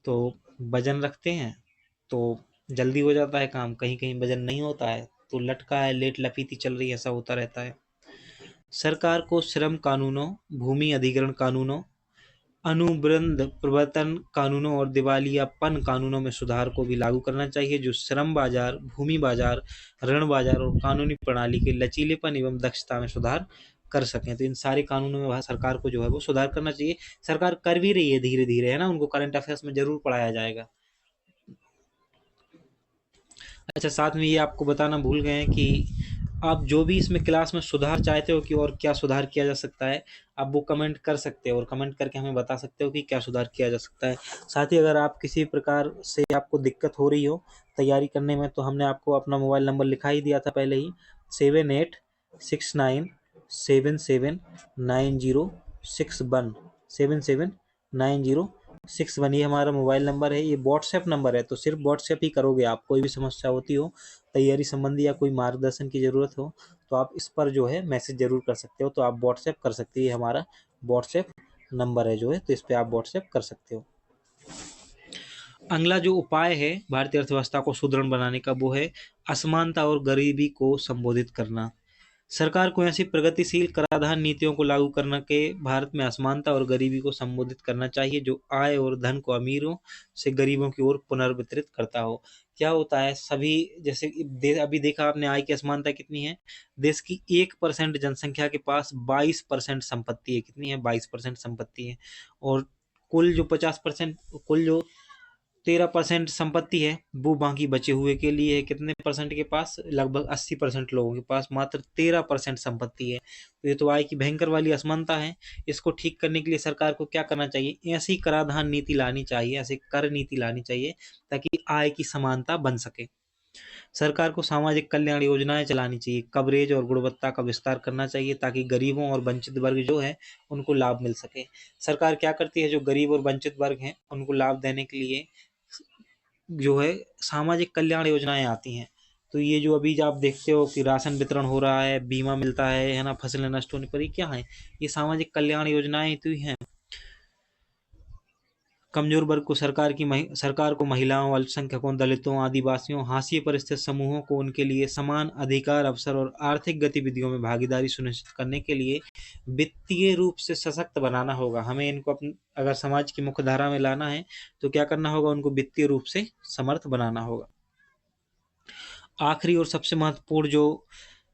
तो वजन रखते हैं तो जल्दी हो जाता है काम, कहीं कहीं वजन नहीं होता है तो लटका है, लेट लपीती चल रही है, ऐसा होता रहता है। सरकार को श्रम कानूनों, भूमि अधिग्रहण कानूनों, अनुबंध प्रवर्तन कानूनों और दिवालियापन कानूनों में सुधार को भी लागू करना चाहिए, जो श्रम बाजार, भूमि बाजार, ऋण बाजार और कानूनी प्रणाली के लचीलेपन एवं दक्षता में सुधार कर सकें। तो इन सारे कानूनों में सरकार को जो है वो सुधार करना चाहिए। सरकार कर भी रही है धीरे धीरे, है ना, उनको करंट अफेयर्स में जरूर पढ़ाया जाएगा। अच्छा, साथ में ये आपको बताना भूल गए हैं कि आप जो भी इसमें क्लास में सुधार चाहते हो कि और क्या सुधार किया जा सकता है, आप वो कमेंट कर सकते हो और कमेंट करके हमें बता सकते हो कि क्या सुधार किया जा सकता है। साथ ही अगर आप किसी प्रकार से आपको दिक्कत हो रही हो तैयारी करने में, तो हमने आपको अपना मोबाइल नंबर लिखा ही दिया था पहले ही, 7869779061, 779061, ये हमारा मोबाइल नंबर है। ये व्हाट्सएप नंबर है, तो सिर्फ व्हाट्सएप ही करोगे आप। कोई भी समस्या होती हो तैयारी संबंधी या कोई मार्गदर्शन की ज़रूरत हो, तो आप इस पर जो है मैसेज ज़रूर कर सकते हो, तो आप व्हाट्सएप कर सकते हो, ये हमारा व्हाट्सएप नंबर है जो है, तो इस पर आप व्हाट्सएप कर सकते हो। अगला जो उपाय है भारतीय अर्थव्यवस्था को सुदृढ़ बनाने का, वो है असमानता और गरीबी को संबोधित करना। सरकार को ऐसी प्रगतिशील कराधान नीतियों को लागू करना के भारत में असमानता और गरीबी को संबोधित करना चाहिए, जो आय और धन को अमीरों से गरीबों की ओर पुनर्वितरित करता हो। क्या होता है, सभी जैसे कि अभी देखा आपने, आय की असमानता कितनी है, देश की 1% जनसंख्या के पास 22% संपत्ति है। कितनी है, 22% संपत्ति है। और कुल जो 50%, कुल जो 13% संपत्ति है, वो बाकी बचे हुए के लिए है। कितने परसेंट के पास? लगभग 80% लोगों के पास मात्र 13% संपत्ति है। तो ये तो आय की भयंकर वाली असमानता है। इसको ठीक करने के लिए सरकार को क्या करना चाहिए? ऐसी कराधान नीति लानी चाहिए, ऐसी कर नीति लानी चाहिए ताकि आय की समानता बन सके। सरकार को सामाजिक कल्याण योजनाएं चलानी चाहिए, कवरेज और गुणवत्ता का विस्तार करना चाहिए ताकि गरीबों और वंचित वर्ग जो है उनको लाभ मिल सके। सरकार क्या करती है? जो गरीब और वंचित वर्ग हैं उनको लाभ देने के लिए जो है सामाजिक कल्याण योजनाएं आती हैं। तो ये जो अभी आप देखते हो कि राशन वितरण हो रहा है, बीमा मिलता है ना, फसलें नष्ट होने पर, ये क्या है? ये सामाजिक कल्याण योजनाएं तो ही हैं। कमजोर वर्ग को सरकार को महिलाओं, अल्पसंख्यकों, दलितों, आदिवासियों, हाशिए पर स्थित समूहों को उनके लिए समान अधिकार, अवसर और आर्थिक गतिविधियों में भागीदारी सुनिश्चित करने के लिए वित्तीय रूप से सशक्त बनाना होगा। हमें इनको अगर समाज की मुख्य धारा में लाना है तो क्या करना होगा? उनको वित्तीय रूप से समर्थ बनाना होगा। आखिरी और सबसे महत्वपूर्ण जो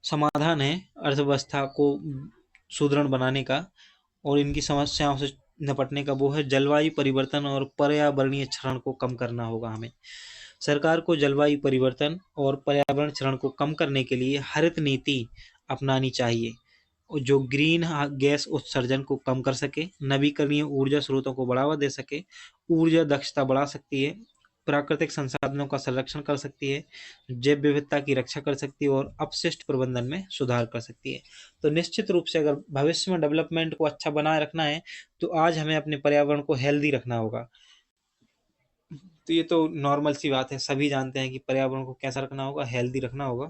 समाधान है अर्थव्यवस्था को सुदृढ़ बनाने का और इनकी समस्याओं से निपटने का, वो है जलवायु परिवर्तन और पर्यावरणीय क्षरण को कम करना होगा। हमें सरकार को जलवायु परिवर्तन और पर्यावरण क्षरण को कम करने के लिए हरित नीति अपनानी चाहिए जो ग्रीन गैस उत्सर्जन को कम कर सके, नवीकरणीय ऊर्जा स्रोतों को बढ़ावा दे सके, ऊर्जा दक्षता बढ़ा सकती है, प्राकृतिक संसाधनों का संरक्षण कर सकती है, जैव विविधता की रक्षा कर सकती है और अपशिष्ट प्रबंधन में सुधार कर सकती है। तो निश्चित रूप से अगर भविष्य में डेवलपमेंट को अच्छा बनाए रखना है तो आज हमें अपने पर्यावरण को हेल्दी रखना होगा। तो ये तो नॉर्मल सी बात है, सभी जानते हैं कि पर्यावरण को कैसा रखना होगा? हेल्दी रखना होगा।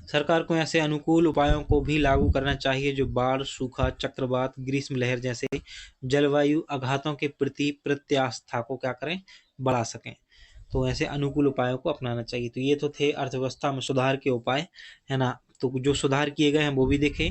सरकार को ऐसे अनुकूल उपायों को भी लागू करना चाहिए जो बाढ़, सूखा, चक्रवात, ग्रीष्म लहर जैसे जलवायु आघातों के प्रति प्रत्यास्था को क्या करें? बढ़ा सकें। तो ऐसे अनुकूल उपायों को अपनाना चाहिए। तो ये तो थे अर्थव्यवस्था में सुधार के उपाय, है ना। तो जो सुधार किए गए हैं वो भी देखे।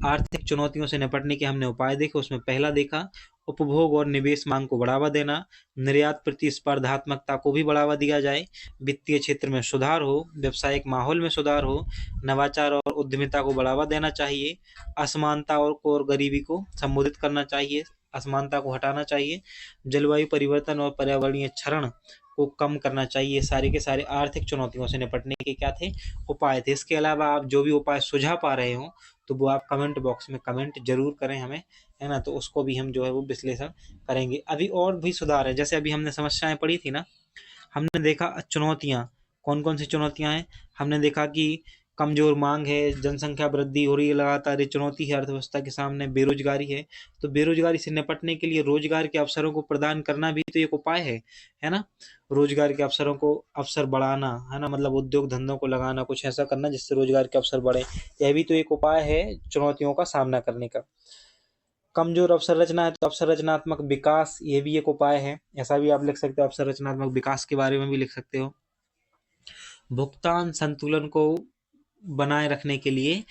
आर्थिक चुनौतियों से निपटने के हमने उपाय देखे। उसमें पहला देखा उपभोग और निवेश मांग को बढ़ावा देना, निर्यात प्रतिस्पर्धात्मकता को भी बढ़ावा दिया जाए, वित्तीय क्षेत्र में सुधार हो, व्यवसायिक माहौल में सुधार हो, नवाचार और उद्यमिता को बढ़ावा देना चाहिए, असमानता और गरीबी को संबोधित करना चाहिए, असमानता को हटाना चाहिए, जलवायु परिवर्तन और पर्यावरणीय क्षरण को कम करना चाहिए। सारे के सारे आर्थिक चुनौतियों से निपटने के क्या थे? उपाय थे। इसके अलावा आप जो भी उपाय सुझा पा रहे हो तो वो आप कमेंट बॉक्स में कमेंट जरूर करें हमें, है ना। तो उसको भी हम जो है वो विश्लेषण करेंगे। अभी और भी सुधार है, जैसे अभी हमने समस्याएं पढ़ी थी ना, हमने देखा चुनौतियां कौन कौन सी चुनौतियां हैं। हमने देखा कि कमजोर मांग है, जनसंख्या वृद्धि हो रही है लगातार, ये चुनौती है अर्थव्यवस्था के सामने। बेरोजगारी है, तो बेरोजगारी से निपटने के लिए रोजगार के अवसरों को प्रदान करना भी तो एक उपाय है ना। रोजगार के अवसरों को अवसर बढ़ाना, है ना, मतलब उद्योग धंधों को लगाना, कुछ ऐसा करना जिससे रोजगार के अवसर बढ़े, यह भी तो एक उपाय है चुनौतियों का सामना करने का। कमजोर अवसर रचना है तो अवसर रचनात्मक विकास, ये भी एक उपाय है। ऐसा भी आप लिख सकते हो, अवसर रचनात्मक विकास के बारे में भी लिख सकते हो। भुगतान संतुलन को बनाए रखने के लिए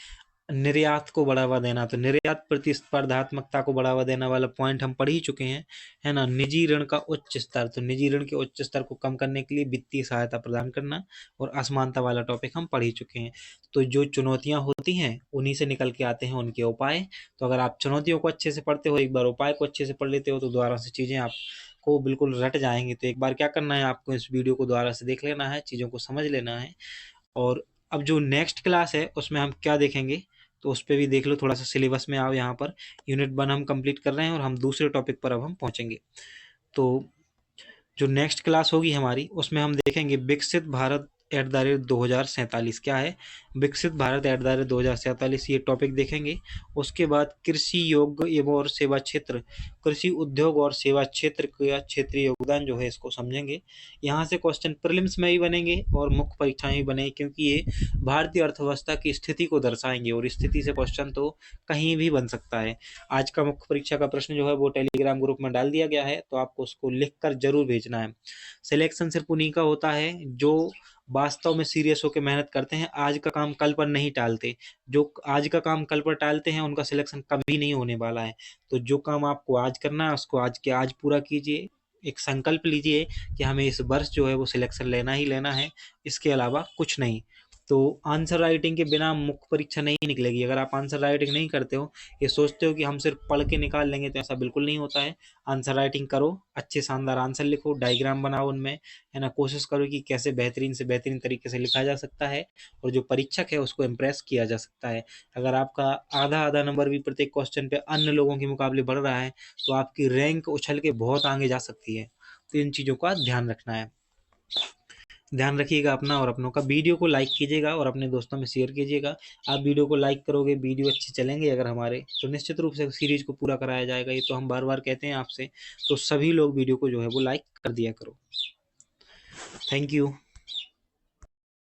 निर्यात को बढ़ावा देना, तो निर्यात प्रतिस्पर्धात्मकता को बढ़ावा देने वाला पॉइंट हम पढ़ ही चुके हैं, है ना। निजी ऋण का उच्च स्तर, तो निजी ऋण के उच्च स्तर को कम करने के लिए वित्तीय सहायता प्रदान करना, और असमानता वाला टॉपिक हम पढ़ ही चुके हैं। तो जो चुनौतियां होती हैं उन्हीं से निकल के आते हैं उनके उपाय। तो अगर आप चुनौतियों को अच्छे से पढ़ते हो, एक बार उपाय को अच्छे से पढ़ लेते हो, तो दोबारा से चीजें आपको बिल्कुल रट जाएंगी। तो एक बार क्या करना है, आपको इस वीडियो को दोबारा से देख लेना है, चीजों को समझ लेना है। और अब जो नेक्स्ट क्लास है उसमें हम क्या देखेंगे, तो उस पर भी देख लो, थोड़ा सा सिलेबस में आओ। यहाँ पर यूनिट 1 हम कंप्लीट कर रहे हैं और हम दूसरे टॉपिक पर अब हम पहुंचेंगे। तो जो नेक्स्ट क्लास होगी हमारी, उसमें हम देखेंगे विकसित भारत @2047 क्या है, विकसित भारत @2047, ये टॉपिक देखेंगे। उसके बाद कृषि योग्य एवं और सेवा क्षेत्र, कृषि उद्योग और सेवा क्षेत्र का क्षेत्रीय योगदान जो है इसको समझेंगे। यहाँ से क्वेश्चन प्रीलिम्स में भी बनेंगे और मुख्य परीक्षाएं भी बनेंगी, क्योंकि ये भारतीय अर्थव्यवस्था की स्थिति को दर्शाएंगे और स्थिति से क्वेश्चन तो कहीं भी बन सकता है। आज का मुख्य परीक्षा का प्रश्न जो है वो टेलीग्राम ग्रुप में डाल दिया गया है, तो आपको उसको लिख कर जरूर भेजना है। सिलेक्शन सिर्फ उन्हीं का होता है जो वास्तव में सीरियस होकर मेहनत करते हैं, आज का काम कल पर नहीं टालते। जो आज का काम कल पर टालते हैं उनका सिलेक्शन कभी नहीं होने वाला है। तो जो काम आपको आज करना है उसको आज के आज पूरा कीजिए। एक संकल्प लीजिए कि हमें इस वर्ष जो है वो सिलेक्शन लेना ही लेना है, इसके अलावा कुछ नहीं। तो आंसर राइटिंग के बिना मुख्य परीक्षा नहीं निकलेगी। अगर आप आंसर राइटिंग नहीं करते हो, ये सोचते हो कि हम सिर्फ पढ़ के निकाल लेंगे, तो ऐसा बिल्कुल नहीं होता है। आंसर राइटिंग करो, अच्छे शानदार आंसर लिखो, डायग्राम बनाओ उनमें, है ना, कोशिश करो कि कैसे बेहतरीन से बेहतरीन तरीके से लिखा जा सकता है और जो परीक्षक है उसको इम्प्रेस किया जा सकता है। अगर आपका आधा आधा नंबर भी प्रत्येक क्वेश्चन पे अन्य लोगों के मुकाबले बढ़ रहा है, तो आपकी रैंक उछल के बहुत आगे जा सकती है। तो इन चीज़ों का ध्यान रखना है। ध्यान रखिएगा अपना और अपनों का। वीडियो को लाइक कीजिएगा और अपने दोस्तों में शेयर कीजिएगा। आप वीडियो को लाइक करोगे, वीडियो अच्छे चलेंगे अगर हमारे, तो निश्चित रूप से सीरीज को पूरा कराया जाएगा। ये तो हम बार बार कहते हैं आपसे, तो सभी लोग वीडियो को जो है वो लाइक कर दिया करो। Thank you.